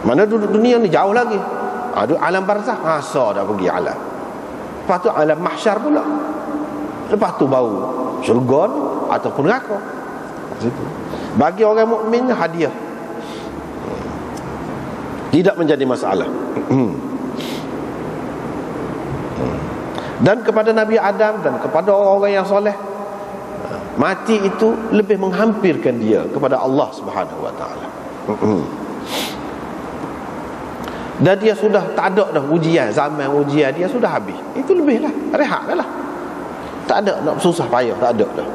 Mana duduk dunia ni jauh lagi, alam barzakh, asa dah pergi alam. Lepas tu alam mahsyar pula. Lepas tu baru syurga ataupun neraka. Bagi orang mukmin hadiah, tidak menjadi masalah. Dan kepada Nabi Adam dan kepada orang-orang yang soleh, mati itu lebih menghampirkan dia kepada Allah Subhanahu wa taala. Dan dia sudah tak ada dah ujian, zaman ujian dia sudah habis. Itu lebih lah, rehat dah lah. Tak ada nak susah payah, tak ada dah.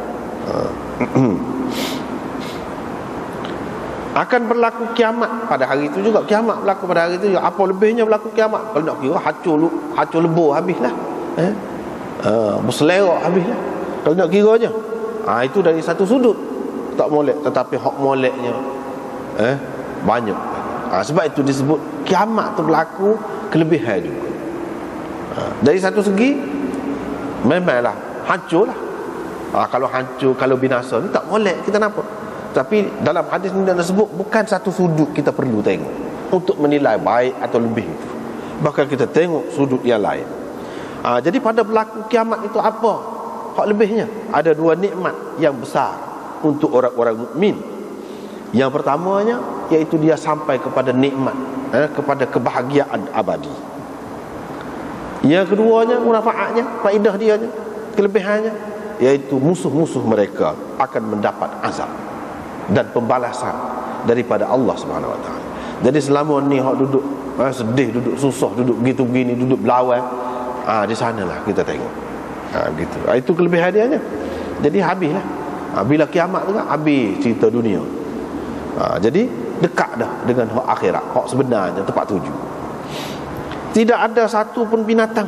Akan berlaku kiamat pada hari itu juga. Kiamat berlaku pada hari itu juga. Apa lebihnya berlaku kiamat? Kalau nak kira hancur lebur habislah. Berselerak habislah. Kalau nak kiranya, itu dari satu sudut tak molek. Tetapi hak moleknya banyak. Sebab itu disebut kiamat tu berlaku kelebihan juga. Dari satu segi memanglah hancurlah. Kalau hancur, kalau binasa ni tak molek kita nampak. Tapi dalam hadis ni dia sebut bukan satu sudut kita perlu tengok untuk menilai baik atau lebih itu. Bahkan kita tengok sudut yang lain. Jadi pada berlaku kiamat itu apa hak lebihnya? Ada dua nikmat yang besar untuk orang-orang mukmin. Yang pertamanya iaitu dia sampai kepada nikmat, kepada kebahagiaan abadi. Yang keduanya manfaatnya, faedah dia, kelebihannya, iaitu musuh-musuh mereka akan mendapat azab dan pembalasan daripada Allah Subhanahu wa taala. Jadi selama ni hak duduk sedih, duduk susah, duduk begitu begini, duduk berlawan, di sanalah kita tengok. Begitu. Itu kelebihan dia. Jadi habislah. Bila kiamat tu kan habis cerita dunia. Jadi dekat dah dengan hak akhirat, hak sebenarnya, tempat tuju. Tidak ada satu pun binatang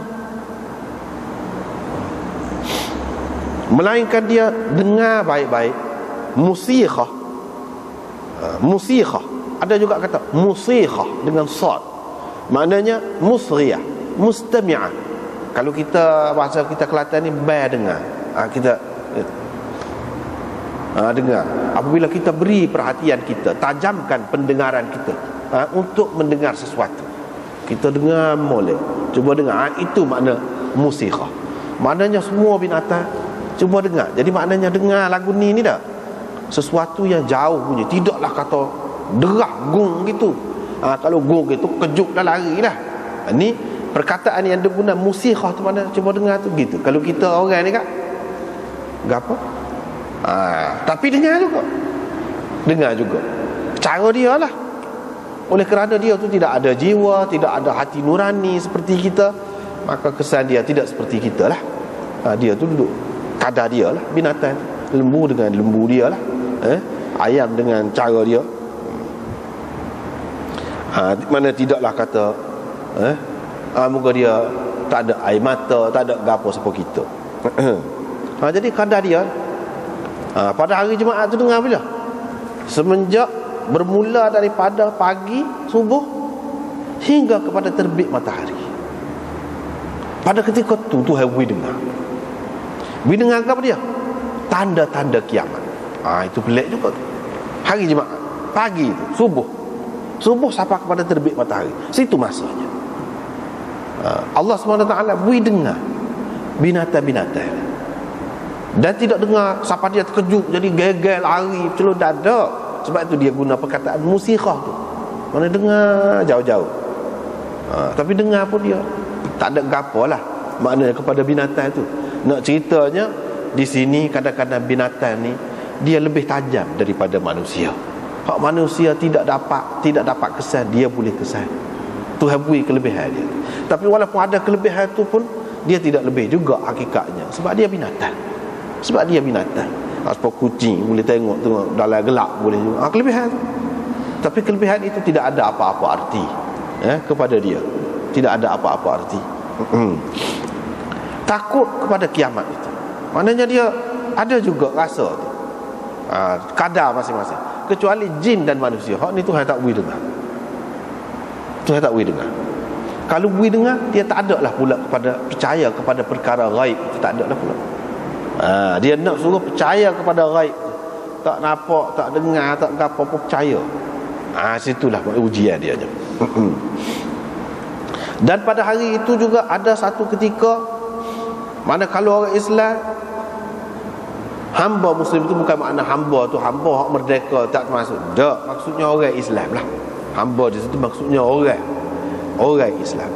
melainkan dia dengar baik-baik musikhah. Musikhah, ada juga kata musikhah dengan sad, maknanya musghiyah, mustami'ah. Kalau kita bahasa kita Kelantan ni dengar, kita dengar. Apabila kita beri perhatian kita, tajamkan pendengaran kita untuk mendengar sesuatu, kita dengar molek, cuba dengar. Itu makna musikhah. Maknanya semua binatang cuba dengar. Jadi maknanya dengar lagu ni dah sesuatu yang jauh punya, tidaklah kata derah gong gitu. Kalau gong gitu kejut dah lari dah. Ni perkataan yang diguna musikhah tu mana, cuba dengar tu gitu. Kalau kita orang ni kan gapo? Tapi dengar juga cara dia lah. Oleh kerana dia tu tidak ada jiwa, tidak ada hati nurani seperti kita, maka kesan dia tidak seperti kita lah. Dia tu duduk kadar dia lah, binatang. Lembu dengan lembu dia lah, ayam dengan cara dia. Mana tidaklah kata muka dia tak ada air mata, tak ada gapo seperti kita. Jadi kadar dia pada hari Jumaat tu dengar bila? Semenjak bermula daripada pagi subuh hingga kepada terbit matahari. Pada ketika tu Tuhan dengar. Dengar apa dia? Tanda-tanda kiamat. Itu pelik juga tu. Hari Jumaat pagi tu, subuh sampai kepada terbit matahari. Situ masanya Allah SWT beri dengar binatang-binatang. Dan tidak dengar sampai dia terkejut jadi gegel lari celur dada. Sebab itu dia guna perkataan musikhah tu, mana dengar jauh-jauh. Tapi dengar pun dia tak ada gapo lah maknanya kepada binatang tu. Nak ceritanya di sini kadang-kadang binatang ni dia lebih tajam daripada manusia. Hak manusia tidak dapat kesan, dia boleh kesan. Tuhan beri kelebihan dia. Tapi walaupun ada kelebihan tu pun dia tidak lebih juga hakikatnya, sebab dia binatang. Sebab kucing boleh tengok dalam gelap boleh juga. Kelebihan tu. Tapi kelebihan itu tidak ada apa-apa arti kepada dia. Tidak ada apa-apa arti. Takut kepada kiamat itu, maknanya dia ada juga rasa tu, kadar masing-masing. Kecuali jin dan manusia, hak ni Tuhan tak boleh dengar. Tu saya tak boleh dengar. Kalau boleh dengar, dia tak ada lah pula kepada percaya kepada perkara ghaib. Tak ada lah pula. Dia nak suruh percaya kepada ghaib. Tak nampak, tak dengar, tak apa-apa percaya. Situlah ujian dia je. Dan pada hari itu juga ada satu ketika mana kalau orang Islam, hamba Muslim itu bukan makna hamba tu hamba hak merdeka tak termasuk. Tak, maksudnya orang Islam lah. Hamba di situ maksudnya orang Islam,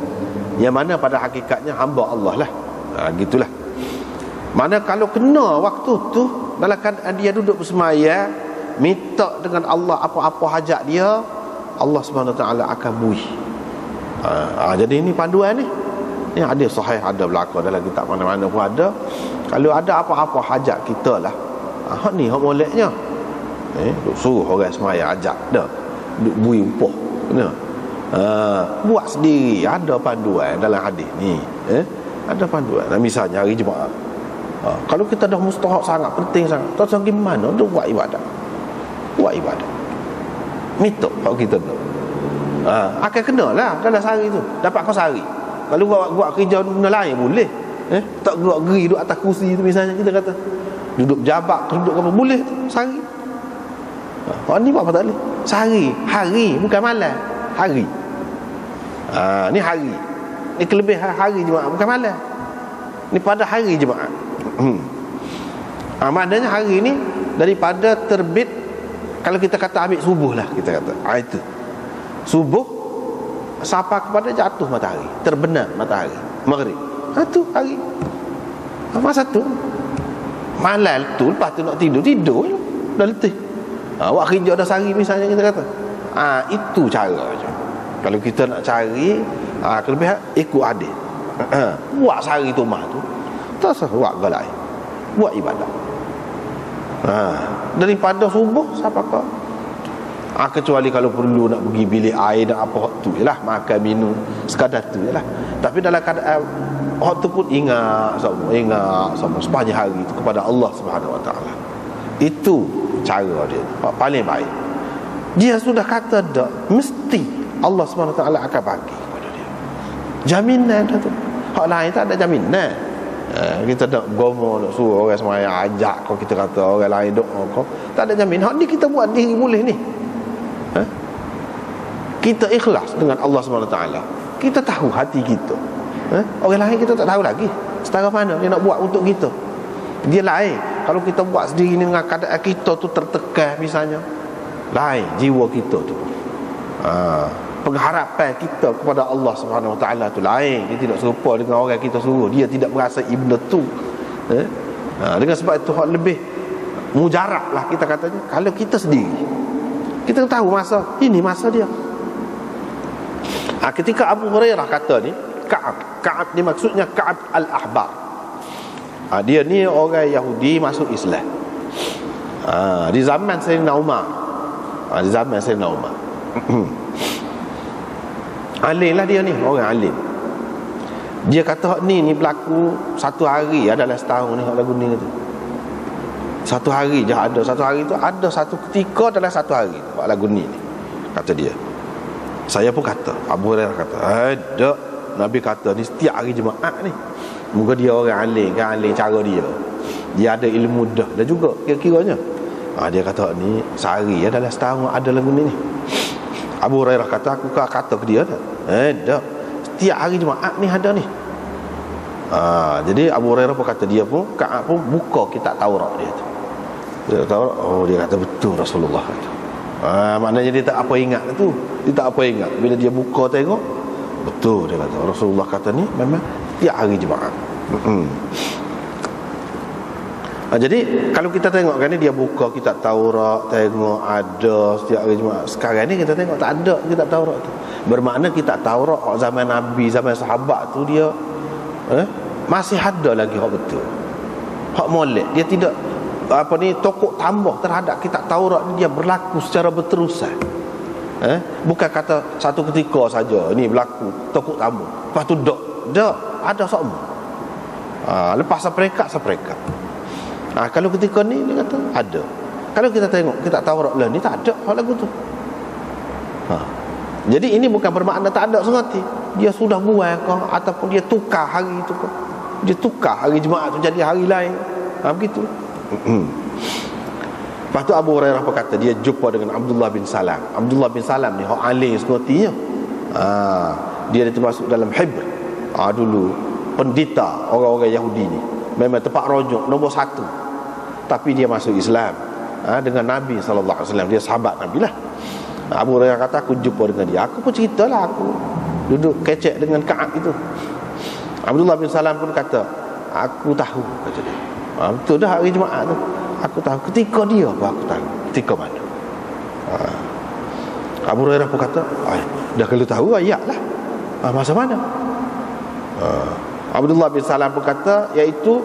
yang mana pada hakikatnya hamba Allah lah. Gitulah. Mana kalau kena waktu tu dalam keadaan dia duduk bersemayam, minta dengan Allah apa-apa hajat dia, Allah Subhanahu Wa Taala akan bui. Jadi ini panduan ni. Ini ada sahih, ada berlaku dalam kitab mana-mana pun ada. Kalau ada apa-apa hajat kita lah, hak ni hak moleknya. Duk suruh orang semayam ajak dah. Duk bui upah. Kena. Buat sendiri. Ada panduan dalam hadis ni. Ada panduan. Misalnya hari Jumaat, kalau kita dah mustahak sangat, penting sangat, tak tahu gimana tu buat ibadat. Minta kalau kita tu akan kena lah dalam sehari tu. Dapat kau sehari. Kalau buat kerja benda lain boleh. Tak gerak geri duduk atas kursi tu misalnya, kita kata duduk jabat, duduk apa, boleh tu sehari. Ni buat apa tak boleh. Sehari, hari, bukan malam. Hari. Ni hari. Ni kelebihan hari Jumaat, bukan malam. Ni pada hari Jumaat. Maknanya hari ni daripada terbit, kalau kita kata ambil subuh lah, kita kata itu subuh sampai kepada jatuh matahari, terbenam matahari maghrib. Tu hari. Masa tu malam tu, lepas tu nak tidur dah letih. Awak kerja dah sehari misalnya, kita kata itu cara je. Kalau kita nak cari kelebihan, ikut adil. Buat sehari tu mah tu, tak usah buat galai, buat ibadat. Daripada subuh sampai ke kecuali kalau perlu nak pergi bilik air dan apa tu je lah, makan minum sekadar tu je lah. Tapi dalam keadaan waktu pun ingat sama sepanjang hari itu kepada Allah Subhanahu Wa Taala. Itu cara dia paling baik. Dia sudah kata dak, mesti Allah Subhanahu Wa Taala akan bagi kepada dia jaminan dah tu. Hak lain tak ada jaminan. Kita nak gomo, nak suruh orang semayang ajak kau, kita kata orang lain doa kau, tak ada jamin. Hak ni kita buat diri boleh ni. Kita ikhlas dengan Allah SWT. Kita tahu hati kita. Orang lain kita tak tahu lagi setara mana dia nak buat untuk kita. Dia lain kalau kita buat sendiri dengan keadaan kita tu tertekan misalnya, lain jiwa kita tu. Pengharapan kita kepada Allah Subhanahu Wa Taala tu lain. Dia tidak serupa dengan orang kita suruh. Dia tidak merasa ibnu tu. Dengan sebab itu hak lebih mujarab lah kita katanya. Kalau kita sendiri, kita tahu masa ini masa dia. Ketika Abu Hurairah kata ni, Ka'ab ni maksudnya Ka'ab al-Ahbar. Dia ni orang Yahudi masuk Islam di zaman Sayyidina Umar. Alim lah dia ni, orang alim. Dia kata ni berlaku satu hari adalah setahun ni, lagu ni tu. Satu hari je ada. Satu hari tu ada satu ketika dalam satu hari tu lagu ni kata dia. Saya pun kata, Abu Hurairah kata, ada Nabi kata ni setiap hari Jumaat ni. Moga dia orang alim, kan alim cara dia. Dia ada ilmu dah juga kira-kiranya. Dia kata ni sehari adalah setahun ada lagu ni. Abu Hurairah kata, aku kata ke dia dah, setiap hari Jumaat ni ada ni. Jadi Abu Hurairah pun kata, dia pun Ka'ab pun buka kitab Taurat dia tu. Taurat, dia kata betul Rasulullah kata. Maknanya dia tak apa ingat tu. Dia tak apa ingat. Bila dia buka tengok, betul dia kata Rasulullah kata ni memang setiap hari Jumaat. Jadi kalau kita tengok kan ni, dia buka kitab Taurat, tengok ada setiap hari Jumaat. Sekarang ni kita tengok tak ada kitab Taurat tu. Bermakna kitab Taurat zaman Nabi, zaman sahabat tu dia masih ada lagi hak betul, hak molek. Dia tidak tokok tambah terhadap kitab Taurat ni, dia berlaku secara berterusan. Bukan kata satu ketika saja ni berlaku tokok tambah, lepas tu dak ada semua. Lepas seprekat. Kalau ketika ni dia kata ada. Kalau kita tengok kitab Taurat lah ni tak ada hal lagu tu. Jadi ini bukan bermakna tak ada serati. Dia sudah buang ke, ataupun dia tukar hari itu ke, dia tukar hari Jumaat tu jadi hari lain. Begitu. Lepas tu Abu Hurairah berkata, dia jumpa dengan Abdullah bin Salam. Abdullah bin Salam ni hak alim sepertinya. Dia termasuk dalam hibr. Dulu pendeta orang-orang Yahudi ni, memang tempat rojok nombor 1. Tapi dia masuk Islam dengan Nabi SAW. Dia sahabat Nabi lah. Abu Hurairah kata, aku jumpa dengan dia. Aku pun ceritalah, aku duduk kecek dengan Ka'ab itu. Abdullah bin Salam pun kata, aku tahu, kata dia. Betul dah hari Jumaat tu. Aku tahu ketika dia apa, aku tahu ketika mana. Abu Hurairah pun kata, dah kalau tahu ayatlah. Masa mana? Abdullah bin Salam pun kata, iaitu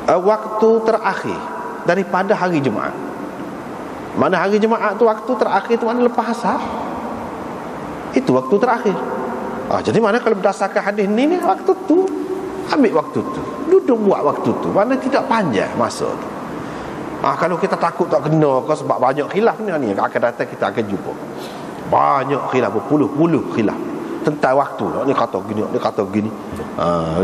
waktu terakhir daripada hari Jumaat. Mana hari Jumaat tu waktu terakhir tu mana lepas asar. Itu waktu terakhir. Jadi mana kalau berdasarkan hadis ni waktu tu, ambil waktu tu, duduk buat waktu tu. Mana tidak panjang masa tu. Kalau kita takut tak kena ke sebab banyak khilaf ni akan datang kita akan jumpa. Banyak khilaf, berpuluh-puluh khilaf tentang waktu. Ni kata gini, ni kata gini.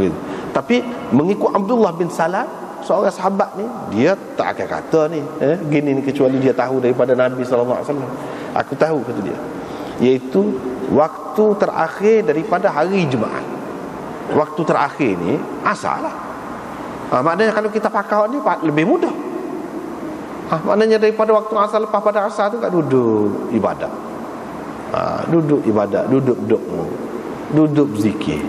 Gitu. Tapi mengikut Abdullah bin Salam, seorang sahabat ni, dia tak akan kata ni gini ni kecuali dia tahu daripada Nabi SAW. Aku tahu, kata dia, iaitu waktu terakhir daripada hari Jumaat. Waktu terakhir ni asar lah. Maknanya kalau kita pakai ni lebih mudah. Maknanya daripada waktu asar, lepas pada asar tu kat duduk ibadat. Duduk ibadat, duduk zikir,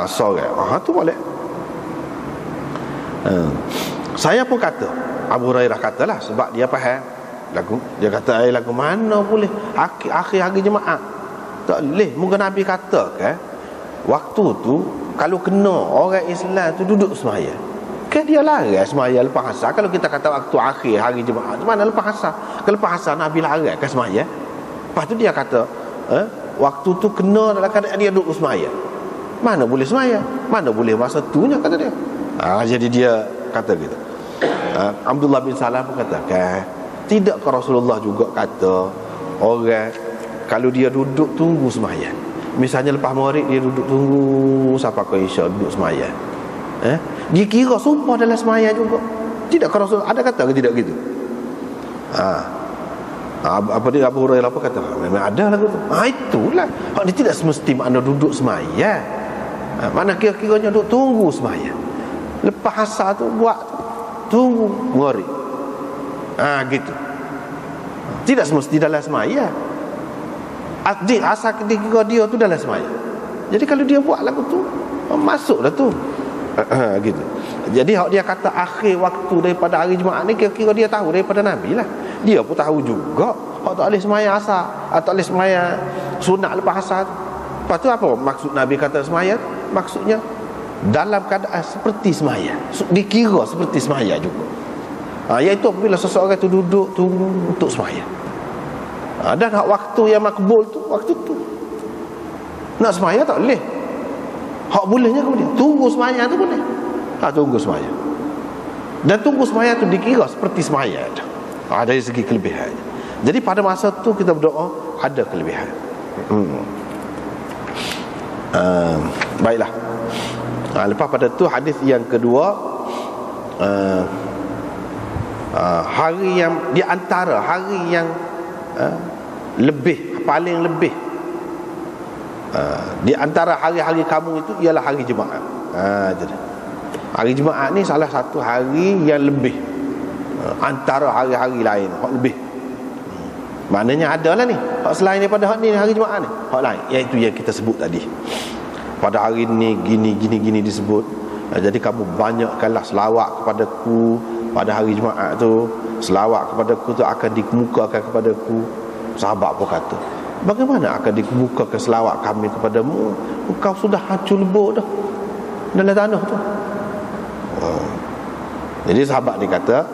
sore. Tu boleh. Saya pun kata, Abu Hurairah katalah, sebab dia faham lagu. Dia kata, lagu mana boleh akhir hari Jumaat? Tak boleh. Mungkin Nabi kata kan, waktu tu kalau kena orang Islam tu duduk semaya, kan dia lari semaya lepas asar. Kalau kita kata waktu akhir hari Jumaat, mana lepas asar? Kalau lepas asar Nabi lari kan semaya. Lepas tu dia kata, waktu tu kena dalam keadaan dia duduk semaya. Mana boleh semaya? Mana boleh masa tunya, kata dia. Jadi dia kata gitu. Abdullah bin Salam pun kata, tidakkah Rasulullah juga kata orang kalau dia duduk tunggu sembahyang, misalnya lepas maghrib dia duduk tunggu sampai ke isyak, duduk sembahyang, dia kira sumpah dalam sembahyang juga. Tidakkah Rasul ada kata ke tidak gitu? Apa dia Abu Hurairah apa kata? Memang ada lah tu. Itulah. Dia tidak semesti makna duduk sembahyang. Mana kira-kiranya duduk tunggu sembahyang. Lepas asar tu buat tunggu maghrib. Gitu. Tidak semesti dalam sembahyang. Asar kira dia tu dalam sembahyang. Jadi kalau dia buat lagu tu, masuk dah tu. Gitu. Jadi dia kata akhir waktu daripada hari Jumaat ni, kira-kira dia tahu daripada Nabi lah. Dia pun tahu juga hak tak boleh sembahyang asar, tak boleh sembahyang sunat lepas asar. Lepas tu apa maksud Nabi kata sembahyang? Maksudnya dalam keadaan seperti sembahyang, dikira seperti sembahyang juga. Iaitu apabila seseorang tu duduk tunggu untuk sembahyang. Dan hak waktu yang makbul tu, waktu tu nak sembahyang tak boleh. Hak bolehnya kemudian tunggu sembahyang tu boleh. Tunggu sembahyang. Dan tunggu sembahyang tu dikira seperti sembahyang. Dari segi kelebihan. Jadi pada masa tu kita berdoa ada kelebihan. Baiklah. Lepas pada tu hadis yang kedua, hari yang di antara hari yang lebih, paling lebih di antara hari-hari kamu itu ialah hari Jumaat. Jadi hari Jumaat ni salah satu hari yang lebih antara hari-hari lain, hak lebih. Maknanya adalah ni hak selain daripada hak ni hari Jumaat ni, hak lain, iaitu yang kita sebut tadi. Pada hari ni gini disebut. Jadi kamu banyakkanlah selawat kepadaku pada hari Jumaat tu. Selawat kepadaku tu akan dikemukakan kepadaku. Sahabat pun kata, bagaimana akan dikemukakan selawat kami kepadamu? Engkau sudah hancur lebur dah dalam tanah tu. Jadi sahabat ni kata,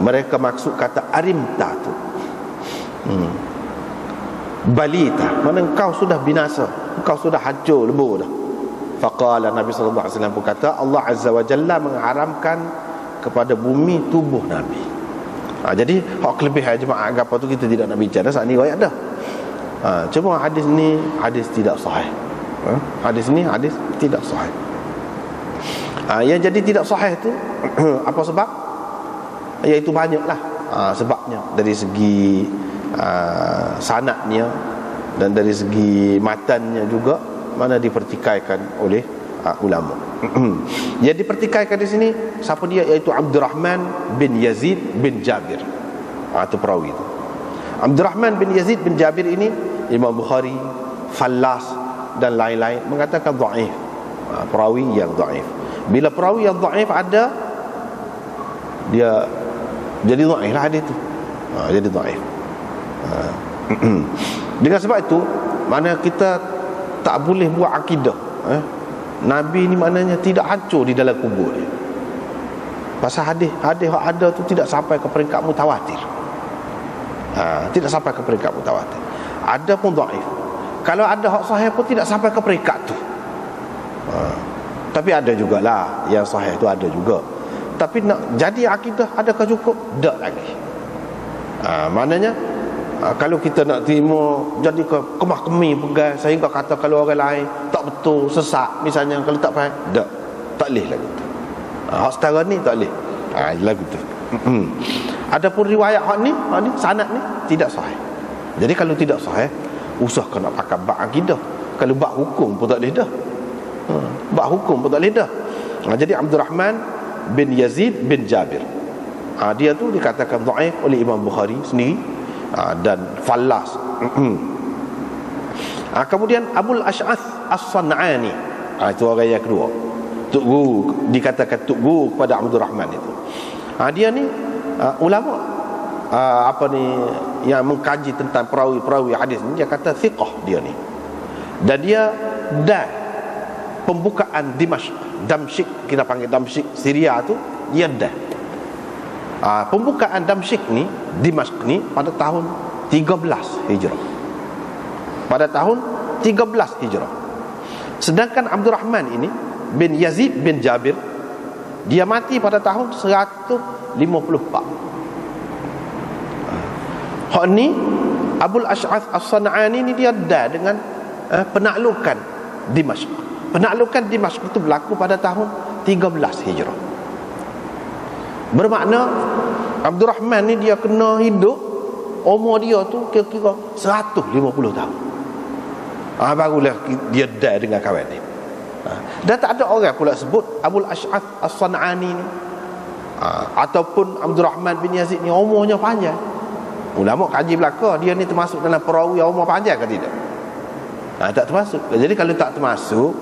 mereka maksud kata arimta tu, balita, mana engkau sudah binasa, engkau sudah hancur lebur dah. Faqala Nabi SAW pun kata, Allah Azza wa Jalla mengharamkan kepada bumi tubuh Nabi. Jadi hak kelebihan jemaah agama tu kita tidak nak bicara, saat ni ayat dah. Cuma hadis ni hadis tidak sahih. Hadis ni hadis tidak sahih. Yang jadi tidak sahih tu apa sebab? Iaitu banyaklah sebabnya, dari segi sanadnya dan dari segi matannya juga, mana dipertikaikan oleh ulama. Yang dipertikaikan di sini siapa dia? Iaitu Abdurrahman bin Yazid bin Jabir. Itu perawi itu. Abdurrahman bin Yazid bin Jabir ini Imam Bukhari, Fallas dan lain-lain mengatakan dhaif. Perawi yang dhaif. Bila perawi yang dhaif ada, dia jadi dhaif lah hadis itu. Jadi dhaif. Dengan sebab itu, mana kita tak boleh buat akidah Nabi ni maknanya tidak hancur di dalam kubur dia. Pasal hadis yang ada tu tidak sampai ke peringkat mutawatir. Tidak sampai ke peringkat mutawatir. Ada pun dhaif. Kalau ada hak sahih pun tidak sampai ke peringkat tu. Tapi ada jugalah yang sahih tu, ada juga. Tapi nak jadi akidah adakah cukup? Tak lagi. Maknanya kalau kita nak terima jadi kemah-kemi pegang sehingga kata kalau orang lain tak betul, sesat misalnya, kalau tak faham, tak boleh lagu tu. Hak setara ni tak boleh. Lagu tu. Adapun riwayat hak ni sanad ni tidak sahih. Jadi kalau tidak sahih, usah kena pakai bab akidah. Kalau bab hukum pun tak boleh dah. Bab hukum pun tak boleh dah. Jadi Abdurrahman bin Yazid bin Jabir, dia tu dikatakan dhaif oleh Imam Bukhari sendiri dan Fallas. Kemudian Abul Ash'ath As-San'ani, itu orang yang kedua. Tuk Guru, dikatakan Tuk Guru kepada Abdurrahman itu. Dia ni ulama yang mengkaji tentang perawi-perawi hadis ni, dia kata thiqah dia ni. Dan dia pembukaan Damsyik, kita panggil Damsyik Syria tu, dia pembukaan Damsyik ni, Dimashq ni pada tahun 13 Hijrah. Pada tahun 13 Hijrah. Sedangkan Abdurrahman ini bin Yazid bin Jabir, dia mati pada tahun 154. Hak ni Abul Ash'ath As-San'ani ni dia dengan penaklukan Dimashq. Penaklukan Dimashq itu berlaku pada tahun 13 Hijrah. Bermakna Abdurrahman ni dia kena hidup, umur dia tu kira-kira 150 tahun. Barulah dia dengan kawan ni. Dan tak ada orang pula sebut Abul Ash'ath As-San'ani ni ataupun Abdurrahman bin Yazid ni umurnya panjang. Ulama kaji belaka, dia ni termasuk dalam perawi yang umur panjang ke tidak? Tak termasuk. Jadi kalau tak termasuk,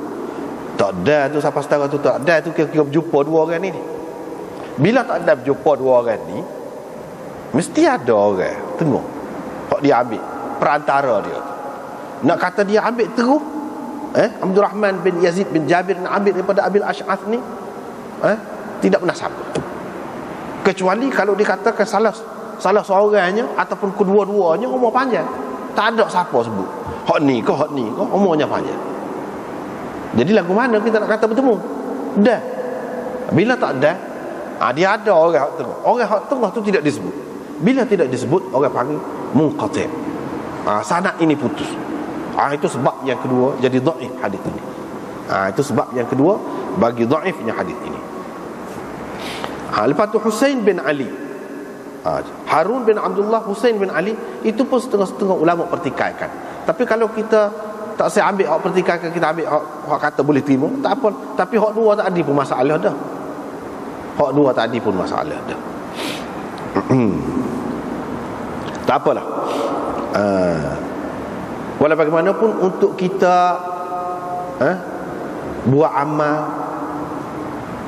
tak ada tu siapa setara tu, tak ada tu kira-kira berjumpa dua orang ni. Bila tak ada berjumpa dua orang ni, mesti ada orang tengok hak dia ambil perantara dia. Nak kata dia ambil terus Abdurrahman bin Yazid bin Jabir nak ambil daripada Abil Ash'ath ni, tidak pernah sama. Kecuali kalau dikatakan salah seorangnya ataupun kedua-duanya umur panjang. Tak ada siapa sebut hak ni ke umurnya panjang. Jadi lagu mana kita nak kata bertemu? Dah. Bila tak ada, dia ada orang hak tengah. Orang hak tengah tu tidak disebut. Bila tidak disebut, orang panggil munqati'. Sanad ini putus. Itu sebab yang kedua jadi dhaif hadis ini. Itu sebab yang kedua bagi dhaifnya hadis ini. Lepas tu Husain bin Ali, Harun bin Abdullah, Husain bin Ali, itu pun setengah-setengah ulama pertikaikan. Tapi kalau kita tak saya ambil hak pertikaikan, kita ambil hak kata boleh terima, tak apa. Tapi hak dua tak ada pun masalah dah. Hak dua tak ada pun masalah dah. Tak apalah. Walau bagaimanapun untuk kita buat amal,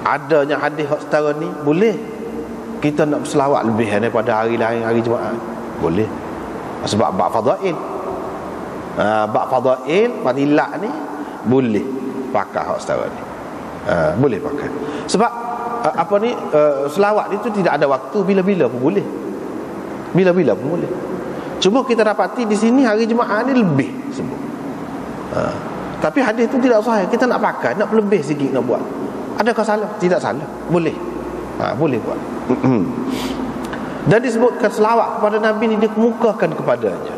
adanya hadis hak setara ni, boleh. Kita nak berselawat lebih daripada hari lain, hari Jumaat, boleh. Sebab bab fadail, bab fadail fadilah ni boleh pakai hak setara ni. Boleh pakai. Sebab selawat itu tidak ada waktu, bila-bila pun boleh. Bila-bila pun boleh. Cuma kita dapati di sini hari Jumaat ni lebih sebut. Tapi hadis itu tidak sahih. Kita nak pakai, nak lebih sikit nak buat. Adakah salah? Tidak salah. Boleh. Boleh buat. Dan disebutkan selawat kepada Nabi ni dikemukakan kepadanya.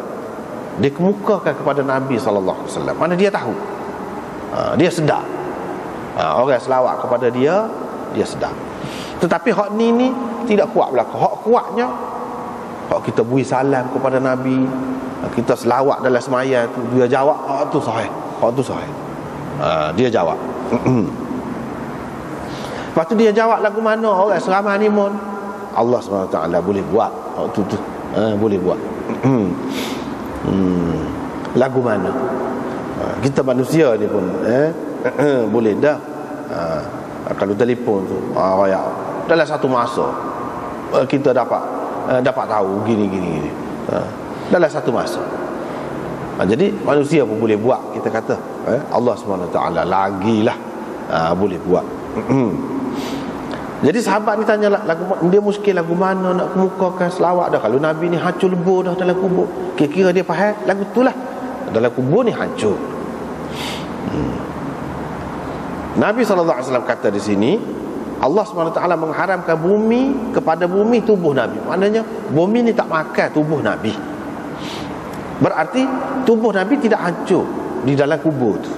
Dia kemukakan kepada Nabi SAW. Mana dia tahu, dia sedar. Orang selawat kepada dia, dia sedar. Tetapi hak ni tidak kuat berlaku. Hak kuatnya hak kita beri salam kepada Nabi, kita selawat dalam semaya tu, dia jawab hak tu sahih. Hak tu sahih. Dia jawab. Lepas tu dia jawab lagu mana orang seramai ni mon, Allah SWT boleh buat hak tu boleh buat. Lagu mana? Kita manusia ni pun boleh dah. Kalau telefon tu raya dalam satu masa kita dapat tahu gini. Dalam satu masa. Jadi manusia pun boleh buat. Kita kata Allah SWT lagilah boleh buat. Jadi sahabat ni tanya lagu, dia muskil lagu mana nak kemukakan selawat dah. Kalau Nabi ni hancur lebur dah dalam kubur, kira-kira dia faham lagu tu lah. Dalam kubur ni hancur. Nabi SAW kata di sini, Allah SWT mengharamkan bumi kepada bumi tubuh Nabi. Maknanya bumi ni tak makan tubuh Nabi. Berarti tubuh Nabi tidak hancur di dalam kubur tu.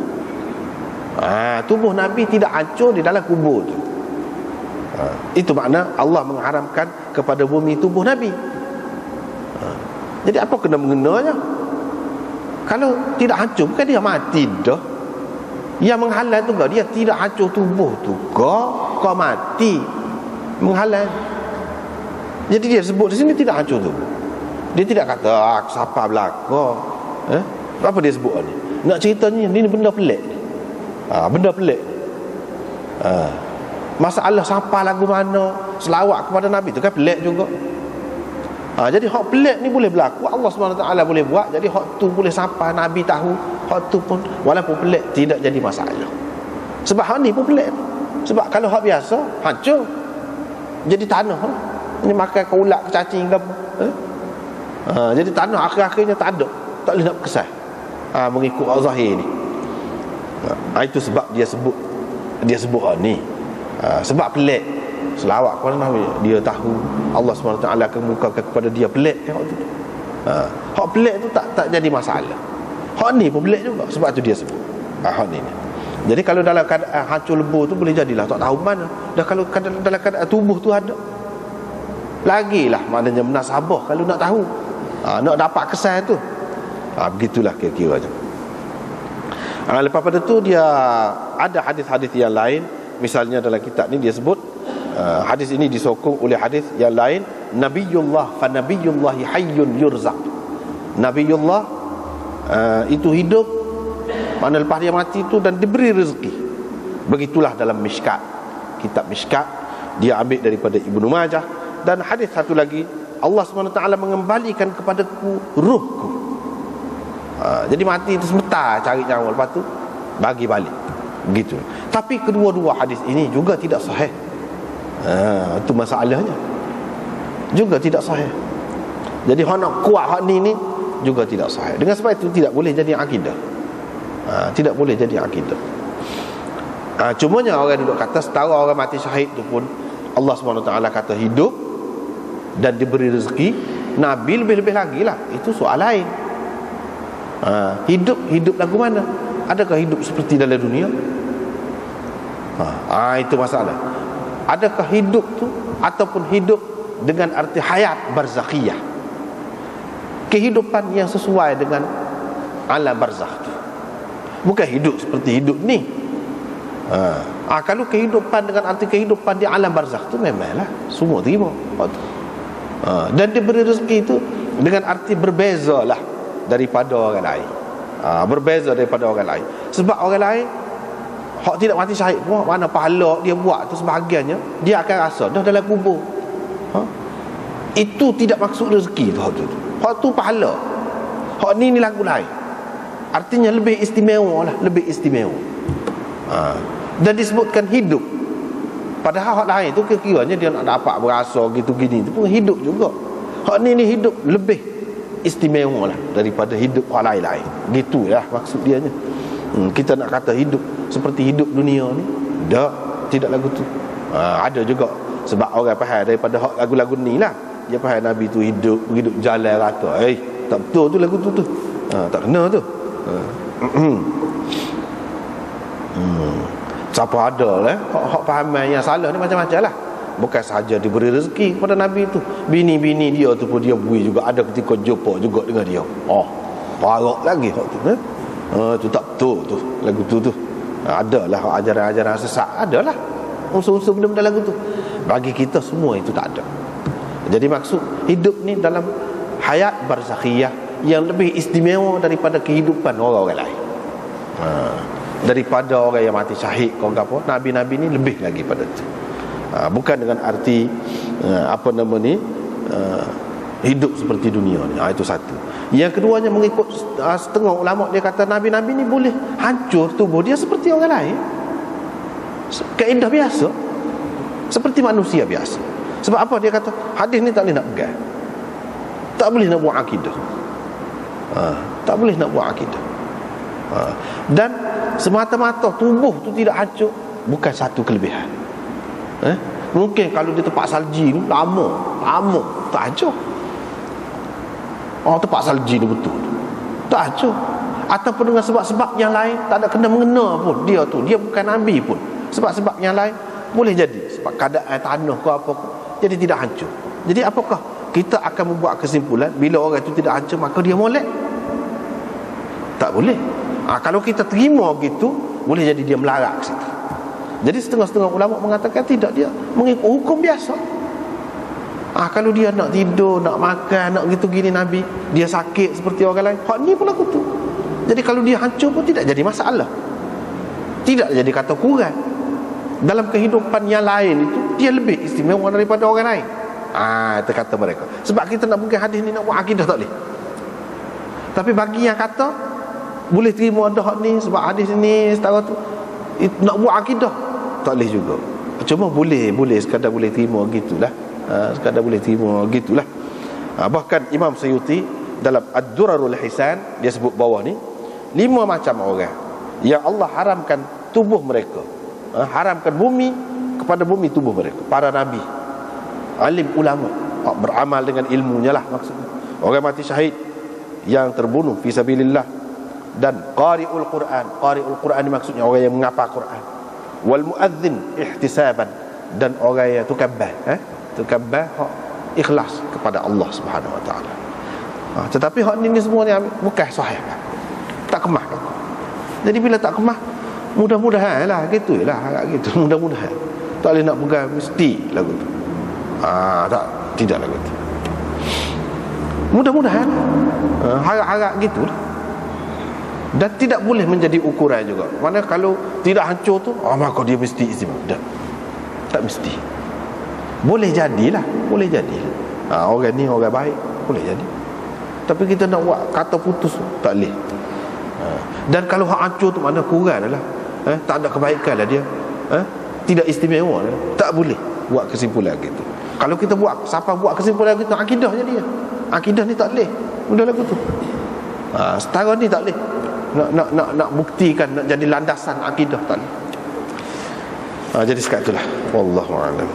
Tubuh Nabi tidak hancur di dalam kubur tu. Itu makna Allah mengharamkan kepada bumi tubuh Nabi. Jadi apa kena mengenanya? Kalau tidak hancur, bukan dia mati dah. Yang menghalang tu dia tidak hancur tubuh tu, kau mati menghalang. Jadi dia sebut di sini tidak hancur tubuh. Dia tidak kata siapa belaka. Apa dia sebut ni? Nak ceritanya ni benda pelik ni. Benda pelik. Masalah siapa lagu mana, selawat kepada Nabi tu kan pelik juga. Jadi hak pelik ni boleh berlaku, Allah SWT boleh buat. Jadi hak tu boleh sampai Nabi tahu, hak tu pun walaupun pelik tidak jadi masalah. Sebab hak ni pun pelik. Sebab kalau hak biasa hancur, jadi tanah ni makan kaulat cacing ke apa. Jadi tanah akhir-akhirnya tak ada, tak boleh nak berkesan mengikut al-zahir ni. Itu sebab dia sebut hak ni. Sebab pelik selawat kepada Nabi, dia tahu Allah SWT akan mukakan kepada dia pelik hak tu. Hak pelik tu tak jadi masalah. Hak ni pun pelik juga, sebab tu dia sebut hak ni. Jadi kalau dalam keadaan hancur lebur tu boleh jadilah tak tahu mana. Dah kalau dalam keadaan tubuh tu ada, lagilah maknanya menasabah kalau nak tahu, nak dapat kesan tu. Begitulah kira-kira je. Lepas pada tu dia ada hadis-hadis yang lain. Misalnya dalam kitab ni dia sebut hadis ini disokong oleh hadis yang lain. Nabiyullah fa nabiyullahi hayyun yurzaq. Nabiyullah itu hidup, mana lepas dia mati tu, dan diberi rezeki. Begitulah dalam Mishkat, kitab Mishkat, dia ambil daripada Ibnu Majah. Dan hadis satu lagi, Allah SWT mengembalikan kepadaku ruhku. Jadi mati itu sebentar cari nyawa, lepas tu bagi balik, begitu. Tapi kedua-dua hadis ini juga tidak sahih. Itu masalahnya, juga tidak sahih. Jadi hak nak kuat hak ni juga tidak sahih. Dengan sebab itu tidak boleh jadi akidah. Tidak boleh jadi akidah. Cumanya orang duduk kata setara orang mati syahid tu pun Allah SWT kata hidup dan diberi rezeki. Nabi lebih-lebih lagi lah, itu soal lain. Hidup lagu mana? Adakah hidup seperti dalam dunia? Itu masalah. Adakah hidup tu ataupun hidup dengan arti hayat barzakhiyah, kehidupan yang sesuai dengan alam barzakh tu, bukan hidup seperti hidup ni. Kalau kehidupan dengan arti kehidupan di alam barzakh tu, memanglah semua terima. Dan diberi rezeki itu dengan arti berbeza lah daripada orang lain. Berbeza daripada orang lain. Sebab orang lain hak tidak mati syahid pun, mana pahala dia buat tu sebahagiannya dia akan rasa dah dalam kubur. Itu tidak maksud rezeki tu. Hak tu pahala. Hak ni lagu lain. Artinya lebih istimewa lah, lebih istimewa. Dan disebutkan hidup. Padahal hak lain tu kira-kiranya dia nak dapat berasa gitu gini tu pun hidup juga. Hak ni hidup lebih istimewa lah daripada hidup hak lain-lain. Gitu ya maksud dia ni. Kita nak kata hidup seperti hidup dunia ni, tidak lagu tu. Ada juga sebab orang faham daripada lagu-lagu ni lah, dia faham Nabi tu hidup jalan rata. Tak betul tu lagu tu. Tak kena tu. Siapa ada lah hak fahaman yang salah ni macam-macam lah. Bukan sahaja diberi rezeki kepada Nabi tu, bini-bini dia tu pun dia bui juga, ada ketika jumpa juga dengan dia. Parah lagi hak tu. Tu tak betul tu lagu tu. Adalah ajaran-ajaran sesat, adalah unsur-unsur benda-benda lagu tu. Bagi kita semua itu tak ada. Jadi maksud hidup ni dalam hayat barzakhiyah yang lebih istimewa daripada kehidupan orang-orang lain. Daripada orang yang mati syahid kau apa, nabi-nabi ni lebih lagi pada tu. Bukan dengan arti hidup seperti dunia ni. Itu satu. Yang keduanya, mengikut setengah ulama, dia kata nabi-nabi ni boleh hancur tubuh dia seperti orang lain, kaedah biasa, seperti manusia biasa. Sebab apa? Dia kata hadis ni tak boleh nak pegang, tak boleh nak buat akidah, tak boleh nak buat akidah. Dan semata-mata tubuh tu tidak hancur bukan satu kelebihan. Mungkin kalau dia tempat salji ni lama tak hancur. Tempat salji ni betul tak hancur. Ataupun dengan sebab-sebab yang lain, tak ada kena mengena pun, dia bukan nabi pun, sebab-sebab yang lain boleh jadi, sebab keadaan tanah ke apa ke, jadi tidak hancur. Jadi apakah kita akan membuat kesimpulan bila orang itu tidak hancur maka dia molek? Tak boleh. Kalau kita terima begitu, boleh jadi dia melarat ke situ. Jadi setengah-setengah ulama mengatakan tidak, dia mengikut hukum biasa. Kalau dia nak tidur, nak makan, nak gitu gini Nabi, dia sakit seperti orang lain, hak ni pun laku tu. Jadi kalau dia hancur pun tidak jadi masalah, tidak jadi kata kurang. Dalam kehidupan yang lain itu dia lebih istimewa daripada orang lain. Itu kata mereka. Sebab kita nak bukan hadis ni nak buat akidah tak boleh. Tapi bagi yang kata boleh terima dah hak ni sebab hadis ni setara tu, nak buat akidah tak boleh juga. Cuma boleh sekadar boleh terima gitulah. Sekadar boleh terima gitulah. Bahkan Imam Suyuti dalam Ad-Durarul Hisan dia sebut bawah ni 5 macam orang yang Allah haramkan tubuh mereka, haramkan bumi kepada bumi tubuh mereka. Para nabi, alim ulama, beramal dengan ilmunya lah maksudnya. Orang mati syahid yang terbunuh fi sabilillah, dan qari'ul Quran ni maksudnya orang yang menghafal Quran, wal muadzin ihtisaban, dan orang yang tukabbah ikhlas kepada Allah Subhanahu wa taala. Tetapi hak ni semua ni bukan sahih, tak kemah. Jadi bila tak kemah, mudah-mudahan lah gitulah, gitu, mudah-mudahan tak boleh nak pegang mesti lagu tu. Tidak lagu tu. Mudah-mudahan harap-harap gitulah. Dan tidak boleh menjadi ukuran juga. Mana kalau tidak hancur tu, maka dia mesti istimewa. Tak mesti. Boleh jadilah. Orang ni orang baik, boleh jadi. Tapi kita nak buat kata putus, tak boleh. Dan kalau hak hancur tu mana kurang lah, tak ada kebaikan lah dia, tidak istimewa lah. Tak boleh buat kesimpulan gitu. Kalau kita siapa buat kesimpulan gitu, akidah jadi. Akidah ni tak boleh. Udah lagu tu. Setara ni tak boleh. Nak buktikan, nak jadi landasan akidah tak boleh. Jadi sekat itulah. Wallahu a'lam.